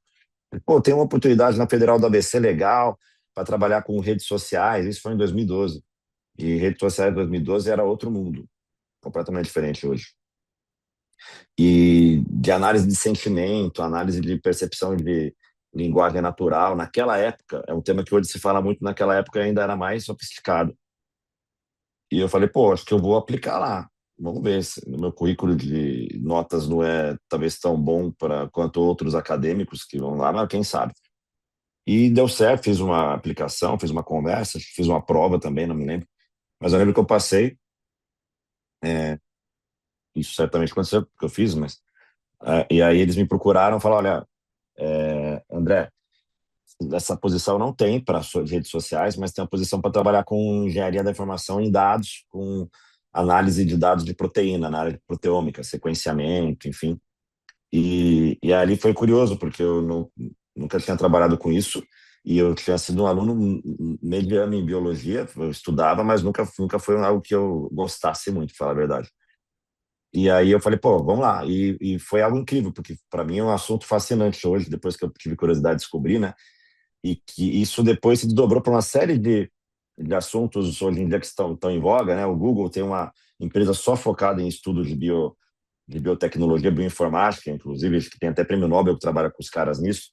Pô, tem uma oportunidade na Federal do ABC legal para trabalhar com redes sociais. Isso foi em 2012. E redes sociais em 2012 era outro mundo, completamente diferente hoje. E de análise de sentimento, análise de percepção de linguagem natural, naquela época, é um tema que hoje se fala muito, naquela época ainda era mais sofisticado. E eu falei, pô, acho que eu vou aplicar lá. Vamos ver se no meu currículo de notas não é talvez tão bom para quanto outros acadêmicos que vão lá, mas quem sabe. E deu certo, fiz uma aplicação, fiz uma conversa, fiz uma prova também, não me lembro. Mas eu lembro que eu passei, isso certamente aconteceu, porque eu fiz, mas. E aí eles me procuraram e falaram: olha, André, essa posição não tem para redes sociais, mas tem uma posição para trabalhar com engenharia da informação em dados, com análise de dados de proteína, na área de proteômica, sequenciamento, enfim. E ali foi curioso, porque eu nunca tinha trabalhado com isso, e eu tinha sido um aluno mediano em biologia, eu estudava, mas nunca foi algo que eu gostasse muito, para falar a verdade. E aí eu falei, pô, vamos lá. E foi algo incrível, porque para mim é um assunto fascinante hoje, depois que eu tive curiosidade de descobrir, né? E que isso depois se desdobrou para uma série de assuntos hoje em dia que estão em voga, né? O Google tem uma empresa só focada em estudos de biotecnologia, bioinformática, inclusive, acho que tem até prêmio Nobel que trabalha com os caras nisso.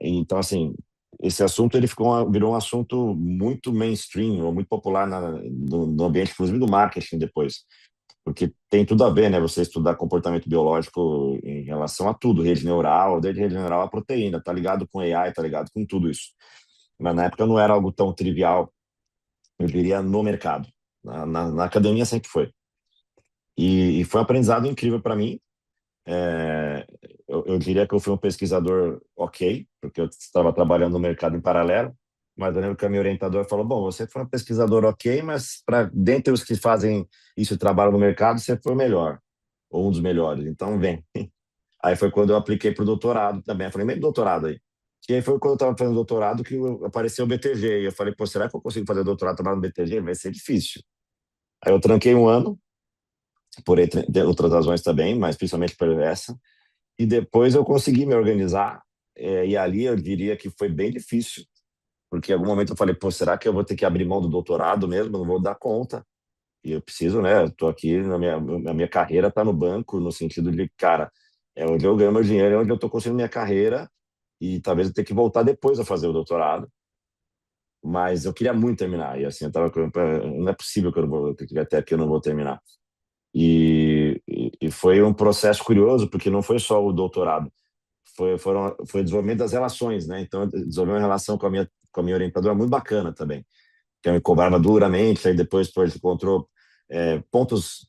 Então, assim, esse assunto ele virou um assunto muito mainstream, ou muito popular no ambiente, inclusive do marketing depois, porque tem tudo a ver, né? Você estudar comportamento biológico em relação a tudo, rede neural, desde rede neural a proteína, tá ligado com AI, tá ligado com tudo isso. Mas na época não era algo tão trivial, eu diria, no mercado. Na academia sempre foi. E foi um aprendizado incrível para mim, É, eu diria que eu fui um pesquisador ok, porque eu estava trabalhando no mercado em paralelo, mas eu lembro que a minha orientadora falou, bom, você foi um pesquisador ok, mas para dentre os que fazem isso e trabalham no mercado, você foi o melhor, ou um dos melhores, então vem. Aí foi quando eu apliquei para o doutorado também, eu falei, meio doutorado aí. E aí foi quando eu estava fazendo doutorado que apareceu o BTG, e eu falei, pô, será que eu consigo fazer doutorado trabalhando no BTG? Vai ser difícil. Aí eu tranquei um ano, por outras razões também, mas principalmente por essa, e depois eu consegui me organizar, e ali eu diria que foi bem difícil, porque em algum momento eu falei, pô, será que eu vou ter que abrir mão do doutorado mesmo? Eu não vou dar conta. E eu preciso, né? Eu tô aqui, na minha carreira tá no banco, no sentido de, cara, é onde eu ganho meu dinheiro, é onde eu tô construindo minha carreira, e talvez eu tenha que voltar depois a fazer o doutorado, mas eu queria muito terminar, e assim, não é possível que eu não vou, que até aqui eu não vou terminar. E foi um processo curioso, porque não foi só o doutorado, foi o desenvolvimento das relações, né? Então, eu desenvolvi uma relação com a minha orientadora muito bacana também, que me cobrava duramente, aí depois pô, a gente encontrou pontos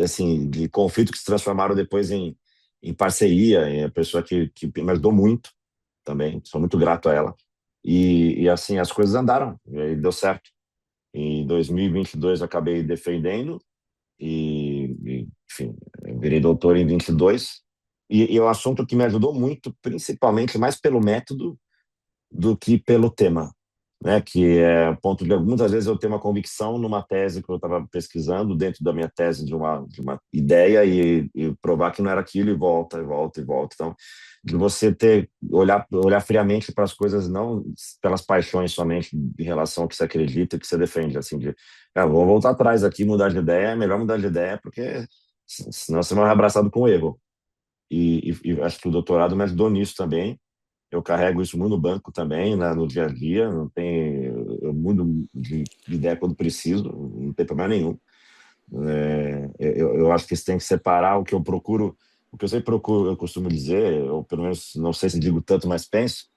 assim, de conflito que se transformaram depois em parceria, em a pessoa que me ajudou muito também, sou muito grato a ela. E assim, as coisas andaram, e aí deu certo. Em 2022 eu acabei defendendo, enfim, eu virei doutor em 22, e é um assunto que me ajudou muito, principalmente mais pelo método do que pelo tema, né? Que é o ponto de muitas vezes eu tenho uma convicção numa tese que eu estava pesquisando dentro da minha tese de uma ideia e provar que não era aquilo e volta e volta e volta. Então, de você ter olhar friamente para as coisas, não pelas paixões somente em relação ao que você acredita, que você defende, assim de, vou voltar atrás aqui, mudar de ideia, é melhor mudar de ideia porque senão você vai abraçado com o erro. E acho que o doutorado me ajudou nisso também. Eu carrego isso muito no banco também, né, no dia a dia. Não tem, eu mudo de ideia quando preciso, não tem problema nenhum. Eu acho que você tem que separar o que eu procuro, o que eu sempre procuro, eu costumo dizer, ou pelo menos não sei se digo tanto, mas penso,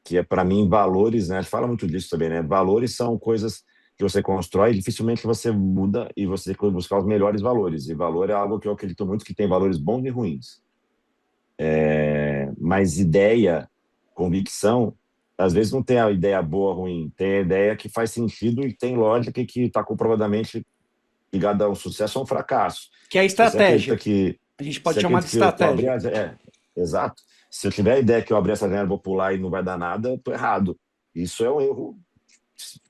que é para mim valores, né? A gente fala muito disso também, né? Valores são coisas que você constrói, dificilmente você muda e você tem que buscar os melhores valores. E valor é algo que eu acredito muito que tem valores bons e ruins. Mas ideia, convicção, às vezes não tem a ideia boa ou ruim, tem a ideia que faz sentido e tem lógica e que está comprovadamente ligada ao sucesso ou ao fracasso. Que é a Se você acredita estratégia. que A gente se pode chamar de acredita que eu abri estratégia. exato. Se eu tiver a ideia que eu abri essa janela, vou pular e não vai dar nada, eu tô errado. Isso é um erro.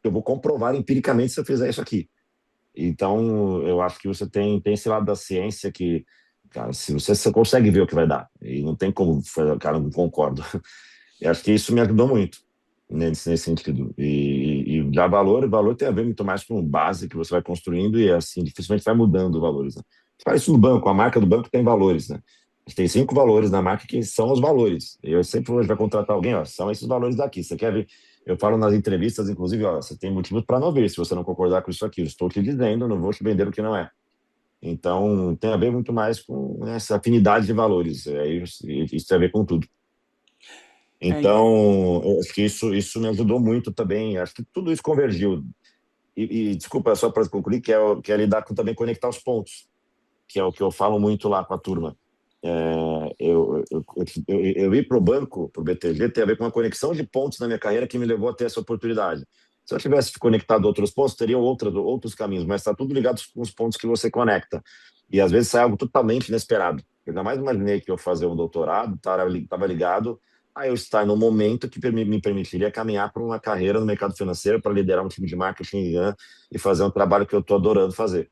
Eu vou comprovar empiricamente se eu fizer isso aqui. Então, eu acho que você tem esse lado da ciência que, cara, se você consegue ver o que vai dar, e não tem como, cara, não concordo. Eu acho que isso me ajudou muito nesse sentido. E já valor tem a ver muito mais com base que você vai construindo e assim, dificilmente vai mudando valores, né? Faz isso no banco, a marca do banco tem valores, né? A gente tem 5 valores na marca que são os valores. Eu sempre vou vai contratar alguém, ó, são esses valores daqui. Você quer ver? Eu falo nas entrevistas, inclusive, ó, você tem motivos para não ver se você não concordar com isso aqui. Eu estou te dizendo, não vou te vender o que não é. Então, tem a ver muito mais com essa afinidade de valores. Isso tem a ver com tudo. É, Então, eu acho que isso me ajudou muito também. Acho que tudo isso convergiu. Desculpa, só para concluir, que é lidar com também conectar os pontos, que é o que eu falo muito lá com a turma. Eu ir para o banco, para o BTG, tem a ver com uma conexão de pontos na minha carreira que me levou a ter essa oportunidade. Se eu tivesse conectado outros pontos, teria outros caminhos, mas está tudo ligado com os pontos que você conecta. E às vezes sai algo totalmente inesperado. Eu jamais imaginei que eu fazer um doutorado estava ligado a eu estar no momento que me permitiria caminhar para uma carreira no mercado financeiro, para liderar um time de marketing, né, e fazer um trabalho que eu estou adorando fazer.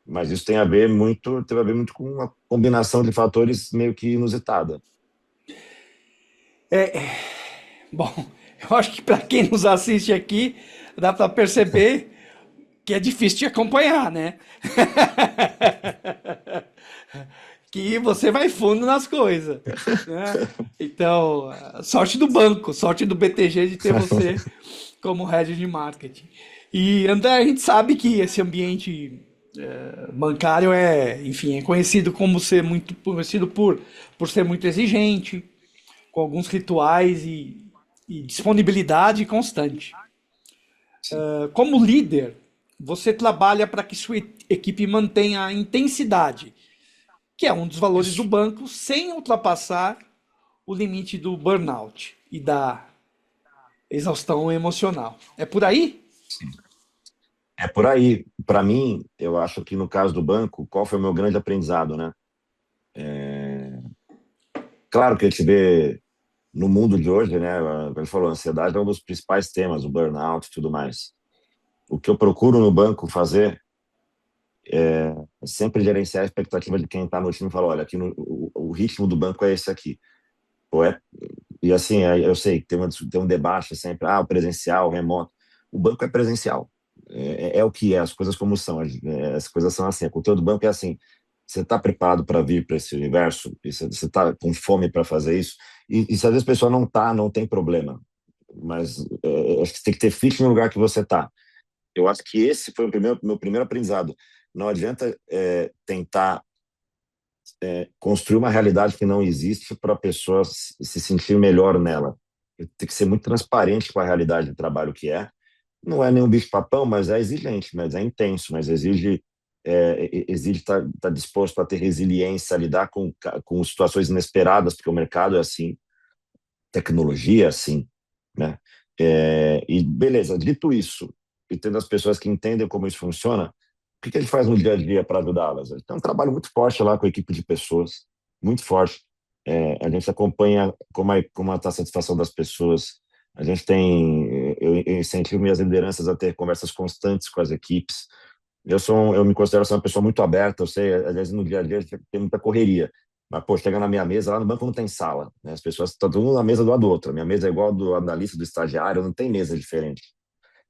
Mas isso teve a ver muito com uma combinação de fatores meio que inusitada. bom, eu acho que para quem nos assiste aqui, dá para perceber que é difícil de acompanhar, né? Que você vai fundo nas coisas, né? Então, sorte do banco, sorte do BTG de ter você como head de marketing. E André, a gente sabe que esse ambiente bancário enfim, é conhecido como ser muito conhecido por ser muito exigente, com alguns rituais e disponibilidade constante. Sim. Como líder, você trabalha para que sua equipe mantenha a intensidade que é um dos valores do Isso. banco, sem ultrapassar o limite do burnout e da exaustão emocional. É por aí? Sim. É por aí. Para mim, eu acho que no caso do banco, qual foi o meu grande aprendizado, né? Claro que a gente vê no mundo de hoje, né? Como ele falou, a ansiedade é um dos principais temas, o burnout e tudo mais. O que eu procuro no banco fazer é sempre gerenciar a expectativa de quem está no time e falar, olha, aqui o ritmo do banco é esse aqui. Pô, e assim, eu sei que tem um debate sempre, o presencial, o remoto. O banco é presencial. É o que é, as coisas como são. As coisas são assim. A cultura do banco é assim. Você está preparado para vir para esse universo? E você está com fome para fazer isso? E se às vezes a pessoa não está, não tem problema. Mas acho que você tem que ter fit no lugar que você está. Eu acho que esse foi meu primeiro aprendizado. Não adianta tentar construir uma realidade que não existe para a pessoa se sentir melhor nela. Tem que ser muito transparente com a realidade do trabalho que é. Não é nenhum bicho-papão, mas é exigente, mas é intenso, mas exige estar disposto a ter resiliência, a lidar com situações inesperadas, porque o mercado é assim, tecnologia é assim, né? E beleza, dito isso, e tendo as pessoas que entendem como isso funciona, o que a gente faz no dia a dia para ajudá-las? Tem um trabalho muito forte lá com a equipe de pessoas, muito forte. A gente acompanha como está a satisfação das pessoas. A gente tem, eu incentivo minhas lideranças a ter conversas constantes com as equipes. Eu me considero ser uma pessoa muito aberta. Eu sei, às vezes no dia a dia tem muita correria. Mas, pô, chega na minha mesa, lá no banco não tem sala, né? As pessoas estão tudo na mesa do lado do outro. A minha mesa é igual a do analista, do estagiário, não tem mesa diferente.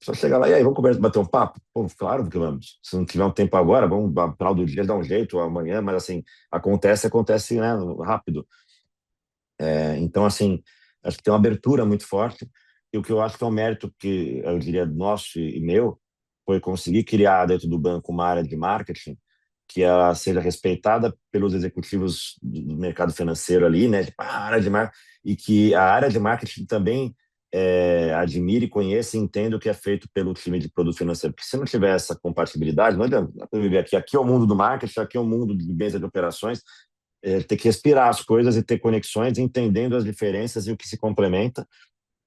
Só chega lá, e aí, vamos conversar, bater um papo? Pô, claro que vamos. Se não tiver um tempo agora, vamos, no final do dia, dar um jeito, amanhã, mas assim, acontece, né, rápido. Então, assim, acho que tem uma abertura muito forte, e o que eu acho que é um mérito que eu diria nosso e meu, foi conseguir criar dentro do banco uma área de marketing que ela seja respeitada pelos executivos do mercado financeiro ali, né, tipo, a área de marketing, e que a área de marketing também admire, conheça e entenda o que é feito pelo time de produto financeiro. Porque se não tiver essa compatibilidade, não adianta viver aqui. Aqui é o mundo do marketing, aqui é o mundo de mesa de operações, ter que respirar as coisas e ter conexões, entendendo as diferenças e o que se complementa.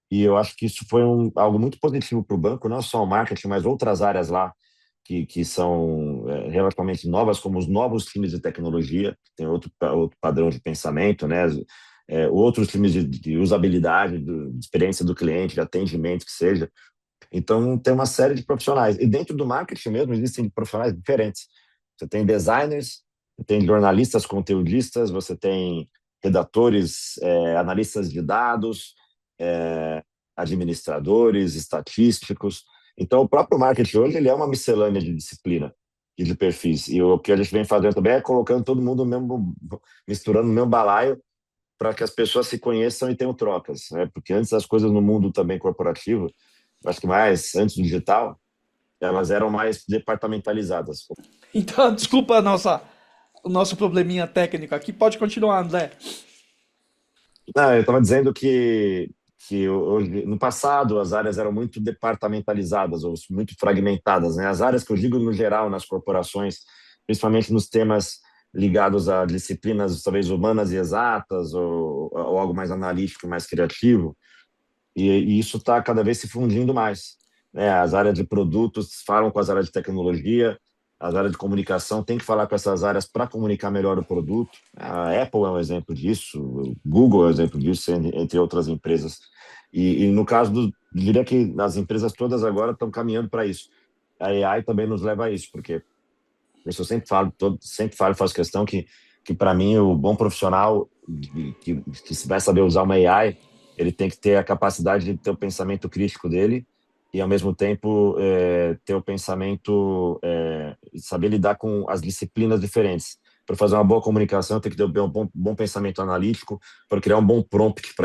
E eu acho que isso foi algo muito positivo para o banco, não só o marketing, mas outras áreas lá que são relativamente novas, como os novos times de tecnologia, que tem outro padrão de pensamento, né? Outros times de usabilidade, de experiência do cliente, de atendimento, que seja. Então, tem uma série de profissionais. E dentro do marketing mesmo, existem profissionais diferentes. Você tem designers, você tem jornalistas, conteudistas, você tem redatores, analistas de dados, administradores, estatísticos. Então, o próprio marketing hoje ele é uma miscelânea de disciplina e de perfis. E o que a gente vem fazendo também é colocando todo mundo no mesmo, misturando no mesmo balaio para que as pessoas se conheçam e tenham trocas, né? Porque antes as coisas no mundo também corporativo, acho que mais antes do digital, elas eram mais departamentalizadas. Então, desculpa o nosso probleminha técnico aqui. Pode continuar, André. Não, eu estava dizendo que hoje, no passado as áreas eram muito departamentalizadas ou muito fragmentadas, né? As áreas que eu digo no geral nas corporações, principalmente nos temas ligados a disciplinas talvez humanas e exatas ou algo mais analítico, mais criativo, e isso está cada vez se fundindo mais, né? As áreas de produtos falam com as áreas de tecnologia, as áreas de comunicação têm que falar com essas áreas para comunicar melhor o produto. A Apple é um exemplo disso, o Google é um exemplo disso, entre outras empresas. E no caso diria que as empresas todas agora estão caminhando para isso. A AI também nos leva a isso, porque isso eu sempre falo, faço questão que para mim o bom profissional que vai saber usar uma AI, ele tem que ter a capacidade de ter o pensamento crítico dele e ao mesmo tempo ter o pensamento, saber lidar com as disciplinas diferentes. Para fazer uma boa comunicação, eu tenho que ter um bom pensamento analítico. Para criar um bom prompt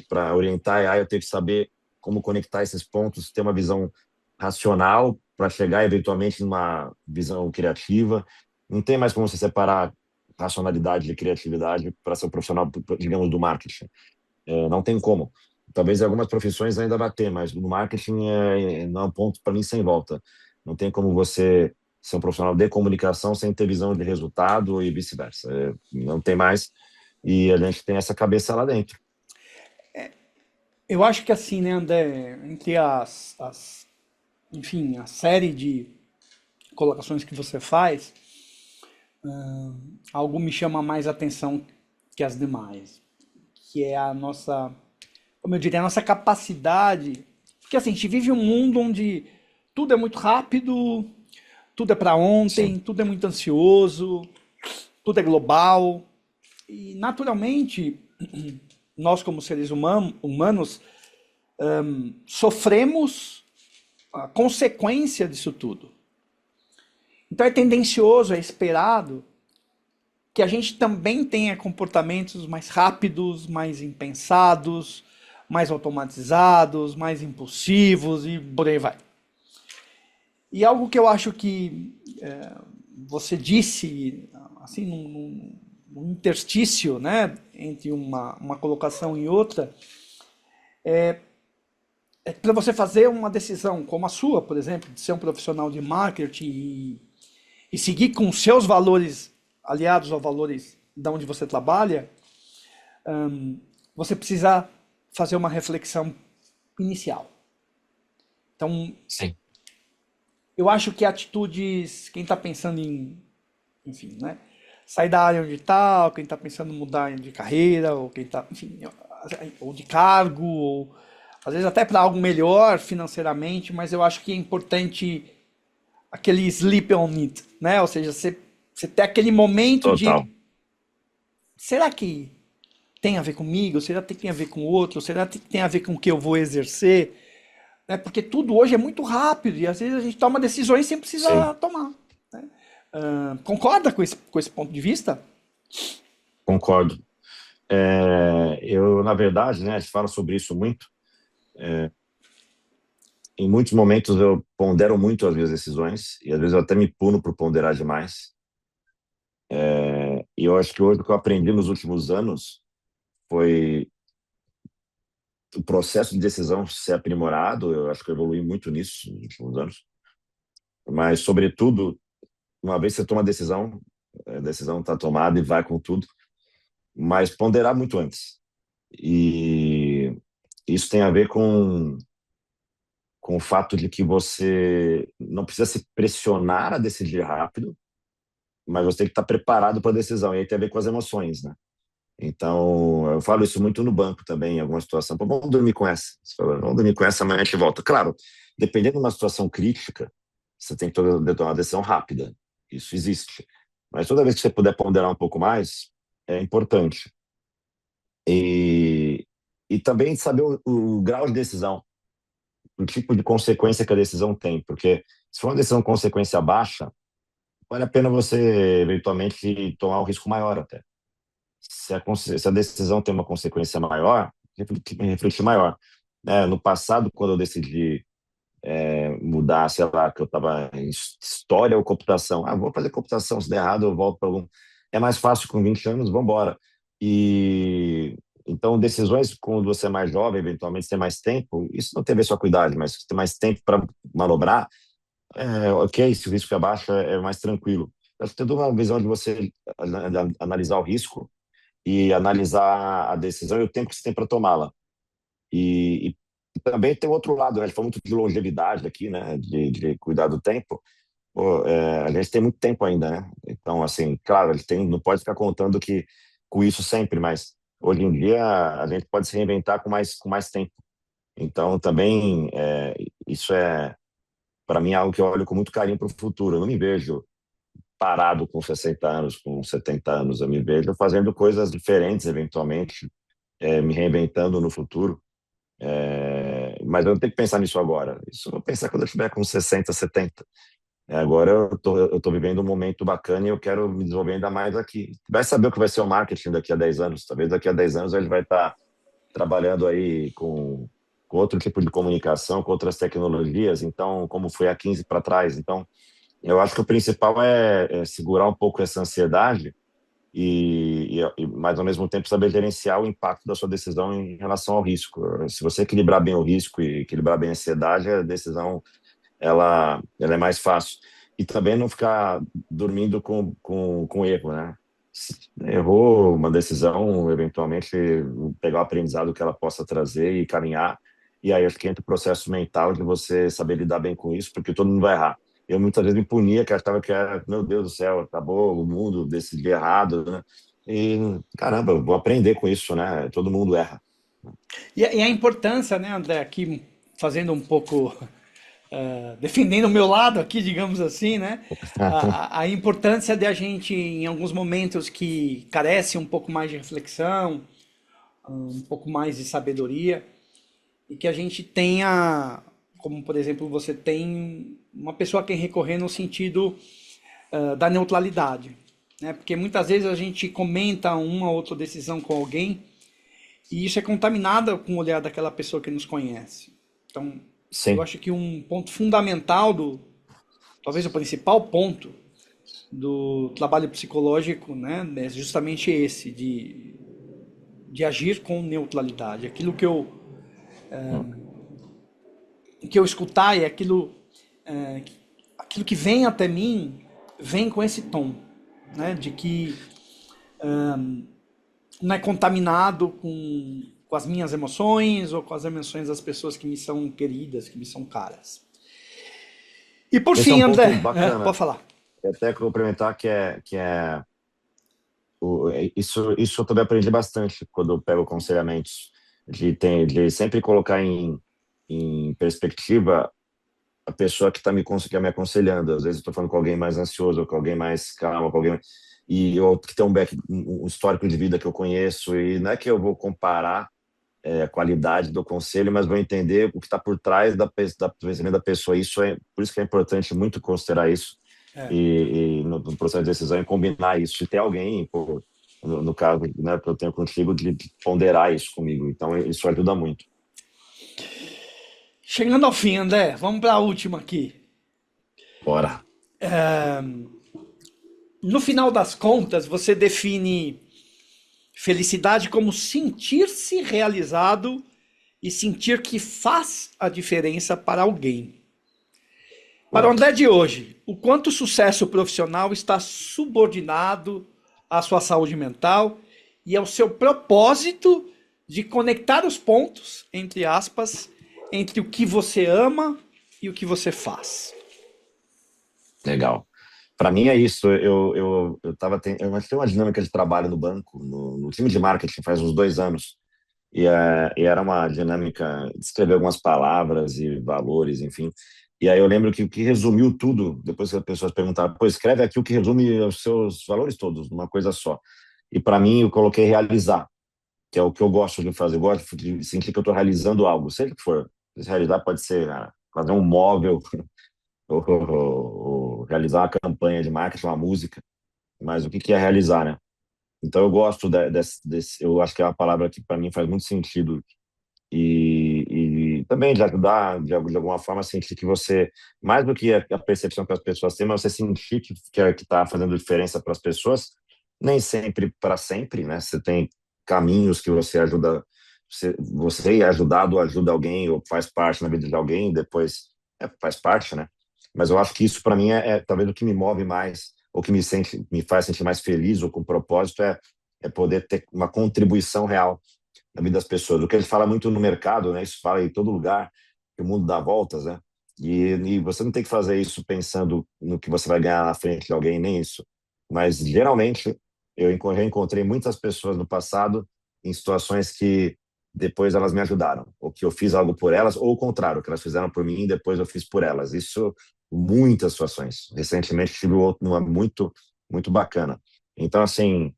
para orientar a AI, eu tenho que saber como conectar esses pontos, ter uma visão racional para chegar eventualmente numa visão criativa. Não tem mais como você separar racionalidade de criatividade para ser um profissional, digamos, do marketing. Não tem como. Talvez em algumas profissões ainda vá ter, mas no marketing não é um ponto para mim sem volta. Não tem como você ser um profissional de comunicação sem ter visão de resultado e vice-versa. Não tem mais, e a gente tem essa cabeça lá dentro. Eu acho que assim, né, André, entre enfim, a série de colocações que você faz, algo me chama mais atenção que as demais, que é a nossa, como eu diria, a nossa capacidade. Porque assim, a gente vive um mundo onde tudo é muito rápido, tudo é para Sim, ontem, tudo é muito ansioso, tudo é global. E naturalmente, nós como seres humanos sofremos a consequência disso tudo. Então é tendencioso, é esperado que a gente também tenha comportamentos mais rápidos, mais impensados, mais automatizados, mais impulsivos e por aí vai. E algo que eu acho que você disse, assim, num interstício, né, entre uma colocação e outra, é para você fazer uma decisão como a sua, por exemplo, de ser um profissional de marketing e seguir com os seus valores aliados aos valores da onde você trabalha, você precisa fazer uma reflexão inicial. Então, sim. eu acho que atitudes, quem está pensando em, enfim, né, sair da área onde está, quem está pensando em mudar de carreira, ou quem está, enfim, ou de cargo, ou às vezes até para algo melhor financeiramente, mas eu acho que é importante aquele sleep on it, né? Ou seja, você ter aquele momento de Total. será que tem a ver comigo? Será que tem a ver com o outro? Será que tem a ver com o que eu vou exercer? Né? Porque tudo hoje é muito rápido e às vezes a gente toma decisões sem Sim, precisar tomar. Concorda com esse ponto de vista? concordo. Eu, na verdade, né, a gente fala sobre isso muito. Em muitos momentos eu pondero muito as minhas decisões e às vezes eu até me puno por ponderar demais. E eu acho que hoje o que eu aprendi nos últimos anos foi o processo de decisão ser aprimorado. Eu acho que eu evolui muito nisso nos últimos anos. Mas, sobretudo, uma vez que você toma a decisão está tomada e vai com tudo. Mas ponderar muito antes. E isso tem a ver com o fato de que você não precisa se pressionar a decidir rápido, mas você tem que estar preparado para a decisão. E aí tem a ver com as emoções, né? Então, eu falo isso muito no banco também, em alguma situação. Pô, vamos dormir com essa. Você fala, vamos dormir com essa, amanhã a gente volta. Claro, dependendo de uma situação crítica, você tem que tomar uma decisão rápida. Isso existe. Mas toda vez que você puder ponderar um pouco mais, é importante. E, e também saber o grau de decisão, o tipo de consequência que a decisão tem. Porque se for uma decisão com consequência baixa, vale a pena você, eventualmente, tomar um risco maior até. Se a decisão tem uma consequência maior, refletir maior. No passado, quando eu decidi mudar, sei lá, que eu estava em história ou computação, vou fazer computação, se der errado eu volto para algum. É mais fácil com 20 anos, vamos embora. E então, decisões quando você é mais jovem, eventualmente tem mais tempo, isso não tem a ver só com a idade, mas se tem mais tempo para manobrar, ok, se o risco é baixo, é mais tranquilo. Acho que tendo uma visão de você analisar o risco e analisar a decisão e o tempo que você tem para tomá-la. E também tem o outro lado, né? A gente fala muito de longevidade aqui, né? De cuidar do tempo. Pô, a gente tem muito tempo ainda, né? Então, assim, claro, a gente não pode ficar contando que com isso sempre, mas hoje em dia a gente pode se reinventar com mais tempo. Então, também, isso para mim, algo que eu olho com muito carinho para o futuro. Eu não me vejo parado com 60 anos, com 70 anos. Eu me vejo fazendo coisas diferentes, eventualmente, me reinventando no futuro. Mas eu não tenho que pensar nisso agora. Isso eu vou pensar quando eu estiver com 60, 70. Agora eu tô vivendo um momento bacana e eu quero me desenvolver ainda mais aqui. Vai saber o que vai ser o marketing daqui a 10 anos. Talvez daqui a 10 anos ele vai estar trabalhando aí com outro tipo de comunicação, com outras tecnologias. Então, como foi há 15 para trás. Então, eu acho que o principal é segurar um pouco essa ansiedade mas ao mesmo tempo saber gerenciar o impacto da sua decisão em relação ao risco. Se você equilibrar bem o risco e equilibrar bem a ansiedade, a decisão ela é mais fácil. e também não ficar dormindo com erro, né? Se errou uma decisão, eventualmente pegar o aprendizado que ela possa trazer e caminhar. E aí acho que entra o processo mental de você saber lidar bem com isso, porque todo mundo vai errar. Eu muitas vezes me punia, que achava que era, meu Deus do céu, acabou o mundo, decidi errado, né? E caramba, eu vou aprender com isso, né? Todo mundo erra. E a importância, né, André, aqui fazendo um pouco, defendendo o meu lado aqui, digamos assim, né? A importância de a gente, em alguns momentos que carece um pouco mais de reflexão, um pouco mais de sabedoria, e que a gente tenha, como por exemplo, você tem uma pessoa a quem recorrer no sentido da neutralidade, né? Porque muitas vezes a gente comenta uma ou outra decisão com alguém e isso é contaminado com o olhar daquela pessoa que nos conhece. Então, eu Sim. acho que um ponto fundamental talvez o principal ponto do trabalho psicológico, né, é justamente esse de agir com neutralidade. Aquilo que eu escutar e aquilo que vem até mim vem com esse tom, né, de que não é contaminado com as minhas emoções ou com as emoções das pessoas que me são queridas, que me são caras. E por Esse é fim, um ponto André, bacana. pode falar. Até complementar que é isso eu também aprendi bastante quando eu pego aconselhamentos, de sempre colocar em perspectiva a pessoa que está que tá me aconselhando. Às vezes eu estou falando com alguém mais ansioso, ou com alguém mais calmo, com alguém e ou que tem um histórico de vida que eu conheço, e não é que eu vou comparar a qualidade do conselho, mas vou entender o que está por trás do pensamento da pessoa. Por isso que é importante muito considerar isso e no processo de decisão e combinar isso. Se tem alguém, pô, no caso, né, que eu tenho contigo, de ponderar isso comigo. Então, isso ajuda muito. Chegando ao fim, André, vamos para a última aqui. Bora. No final das contas, você define felicidade como sentir-se realizado e sentir que faz a diferença para alguém. Para o Correto. André de hoje, o quanto o sucesso profissional está subordinado à sua saúde mental e ao seu propósito de conectar os pontos, entre aspas, entre o que você ama e o que você faz. Legal. Para mim é isso. Eu tenho uma dinâmica de trabalho no banco, no time de marketing faz uns 2 anos. E era uma dinâmica de escrever algumas palavras e valores, enfim. E aí eu lembro que o que resumiu tudo, depois que as pessoas perguntaram, pô, escreve aqui o que resume os seus valores todos, numa coisa só. E para mim eu coloquei realizar, que é o que eu gosto de fazer. Eu gosto de sentir que eu estou realizando algo, seja o que for. Se realizar pode ser fazer um móvel, ou realizar uma campanha de marketing, uma música. Mas o que que é realizar, né? Então eu gosto eu acho que é uma palavra que para mim faz muito sentido e também de ajudar de alguma forma a sentir que você, mais do que a percepção que as pessoas têm, mas você sentir que está fazendo diferença para as pessoas, nem sempre para sempre, né? Você tem caminhos que você ajuda, você é ajudado, ajuda alguém ou faz parte na vida de alguém, depois faz parte, né? Mas eu acho que isso para mim é talvez o que me move mais, ou que me faz sentir mais feliz ou com propósito é poder ter uma contribuição real na vida das pessoas. O que a gente fala muito no mercado, né? Isso fala em todo lugar, que o mundo dá voltas, né? E você não tem que fazer isso pensando no que você vai ganhar na frente de alguém, nem isso. Mas geralmente já encontrei muitas pessoas no passado em situações que depois elas me ajudaram, ou que eu fiz algo por elas, ou o contrário, que elas fizeram por mim e depois eu fiz por elas. Isso muitas situações. Recentemente tive uma muito bacana. Então assim,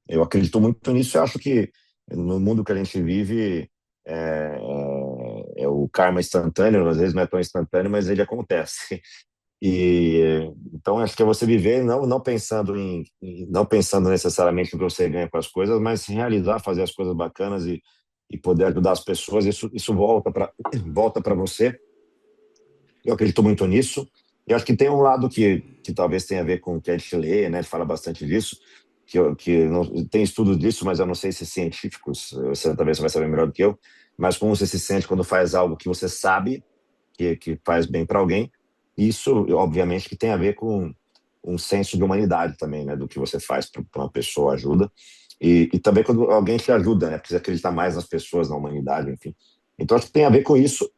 eu acredito muito nisso e acho que no mundo que a gente vive é o karma instantâneo, às vezes não é tão instantâneo, mas ele acontece. E então acho que é você viver não pensando necessariamente no que você ganha com as coisas, mas realizar, fazer as coisas bacanas e poder ajudar as pessoas. Isso volta para você. Eu acredito muito nisso. E acho que tem um lado que talvez tenha a ver com o que a gente lê, né? A gente fala bastante disso, que não, tem estudos disso, mas eu não sei se científicos, você talvez vai saber melhor do que mas como você se sente quando faz algo que você sabe que faz bem para alguém, Isso, obviamente, que tem a ver com um senso de humanidade também, né, do que você faz para uma pessoa ajuda. E também quando alguém te ajuda, né, precisa acreditar mais nas pessoas, na humanidade, enfim. Então, acho que tem a ver com isso.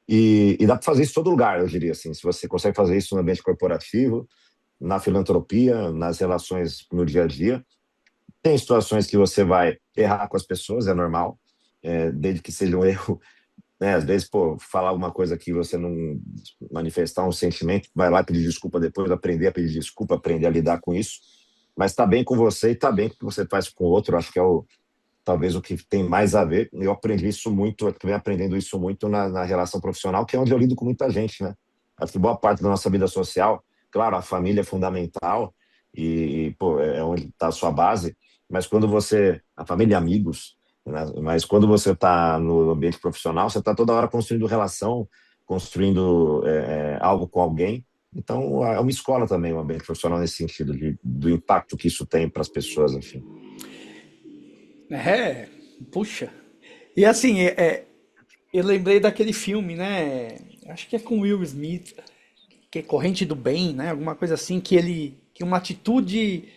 E dá para fazer isso em todo lugar, eu diria assim. Se você consegue fazer isso no ambiente corporativo, na filantropia, nas relações no dia a dia, tem situações que você vai errar com as pessoas, é normal, desde que seja um erro, né? Às vezes, pô, falar alguma coisa que você não manifestar um sentimento, vai lá pedir desculpa depois, aprender a pedir desculpa, aprender a lidar com isso. Mas está bem com você e está bem com o que você faz com o outro. Acho que é talvez o que tem mais a ver. Eu aprendi isso muito, eu venho aprendendo isso muito na relação profissional, que é onde eu lido com muita gente, né? Acho que boa parte da nossa vida social, claro, a família é fundamental pô, é onde está a sua base, mas quando a família e amigos, né? Mas quando você está no ambiente profissional, você está toda hora construindo relação, construindo algo com alguém. Então, é uma escola também, o ambiente profissional nesse sentido, do impacto que isso tem para as pessoas, enfim. É, puxa. E assim, eu lembrei daquele filme, né? Acho que é com Will Smith, que é Corrente do Bem, né? Alguma coisa assim, que uma atitude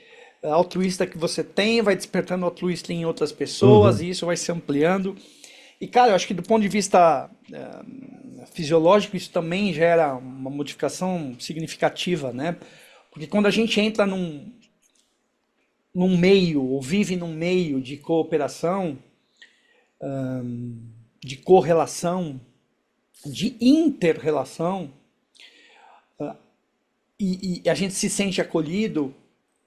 altruísta que você tem vai despertando altruísta em outras pessoas Uhum. e isso vai se ampliando. E, cara, eu acho que do ponto de vista fisiológico, isso também gera uma modificação significativa, né? Porque quando a gente entra num meio, ou vive num meio de cooperação, de correlação, de interrelação, e a gente se sente acolhido,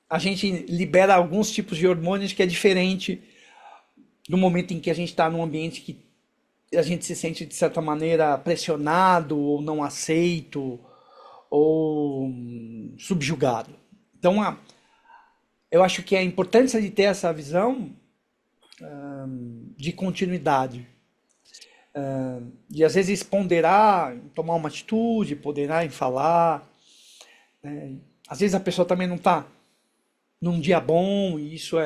a gente libera alguns tipos de hormônios que é diferente do momento em que a gente está num ambiente que a gente se sente, de certa maneira, pressionado ou não aceito ou subjugado. Então, eu acho que a importância de ter essa visão de continuidade, de às vezes ponderar, tomar uma atitude, ponderar em falar. Às vezes a pessoa também não está num dia bom e isso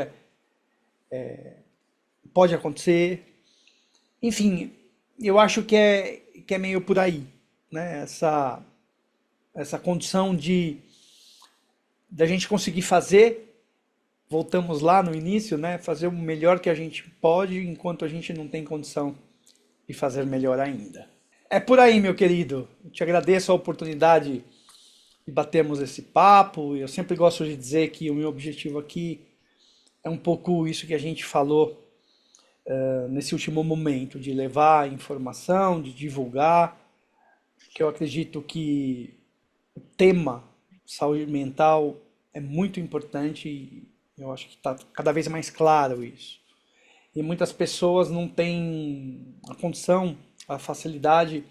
pode acontecer. Enfim, eu acho que é meio por aí, né? Essa condição de da gente conseguir fazer, voltamos lá no início, né? Fazer o melhor que a gente pode enquanto a gente não tem condição de fazer melhor ainda. É por aí, meu querido. Eu te agradeço a oportunidade de batermos esse papo. Eu sempre gosto de dizer que o meu objetivo aqui é um pouco isso que a gente falou nesse último momento, de levar informação, de divulgar, que eu acredito que o tema saúde mental é muito importante e eu acho que está cada vez mais claro isso. E muitas pessoas não têm a condição, a facilidade,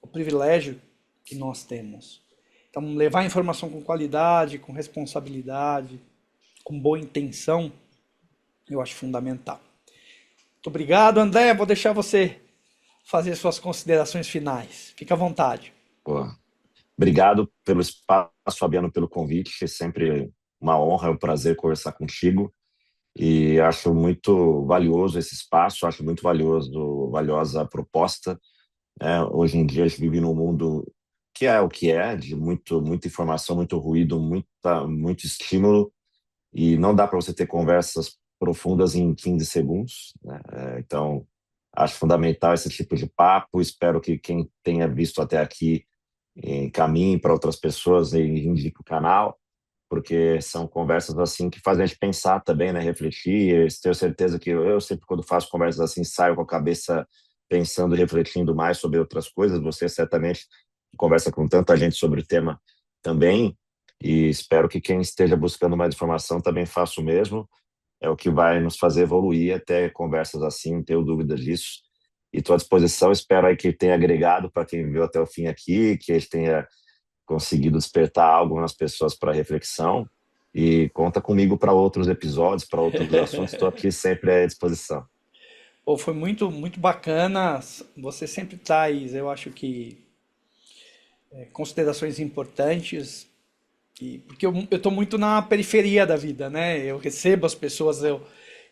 o privilégio que nós temos. Então, levar informação com qualidade, com responsabilidade, com boa intenção, eu acho fundamental. Muito obrigado, André. Vou deixar você fazer suas considerações finais. Fica à vontade. Pô, obrigado pelo espaço, Fabiano, pelo convite. É sempre uma honra, é um prazer conversar contigo. E acho muito valioso esse espaço, acho muito valiosa a proposta, né? Hoje em dia a gente vive num mundo que é o que é, de muita informação, muito ruído, muito estímulo, e não dá para você ter conversas profundas em 15 segundos, né? Então, acho fundamental esse tipo de papo. Espero que quem tenha visto até aqui encaminhe para outras pessoas e indique o canal, porque são conversas assim que fazem a gente pensar também, né? Refletir. Tenho certeza que eu sempre, quando faço conversas assim, saio com a cabeça pensando e refletindo mais sobre outras coisas. Você certamente conversa com tanta gente sobre o tema também, e espero que quem esteja buscando mais informação também faça o mesmo. É o que vai nos fazer evoluir até conversas assim, não tenho dúvida disso. E estou à disposição, espero aí que tenha agregado para quem viu até o fim aqui, que a gente tenha conseguido despertar algo nas pessoas para reflexão. E conta comigo para outros episódios, para outros assuntos. Estou aqui sempre à disposição. Pô, foi muito, muito bacana. Você sempre traz, eu acho que, considerações importantes. Porque eu estou muito na periferia da vida, né? Eu recebo as pessoas,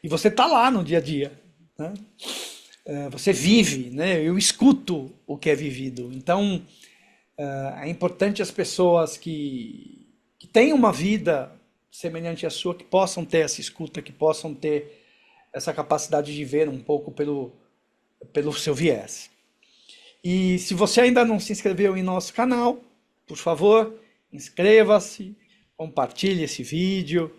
e você tá lá no dia a dia, né? Você vive, né? Eu escuto o que é vivido. Então, É importante as pessoas que têm uma vida semelhante à sua, que possam ter essa escuta, que possam ter essa capacidade de ver um pouco pelo seu viés. E se você ainda não se inscreveu em nosso canal, por favor, inscreva-se, compartilhe esse vídeo.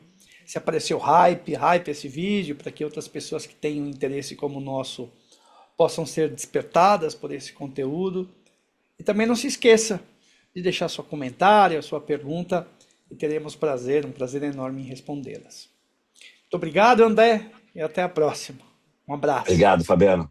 Se apareceu hype esse vídeo, para que outras pessoas que tenham interesse como o nosso possam ser despertadas por esse conteúdo. E também não se esqueça de deixar seu comentário, sua pergunta, e teremos um prazer enorme em respondê-las. Muito obrigado, André, e até a próxima. Um abraço. Obrigado, Fabiano.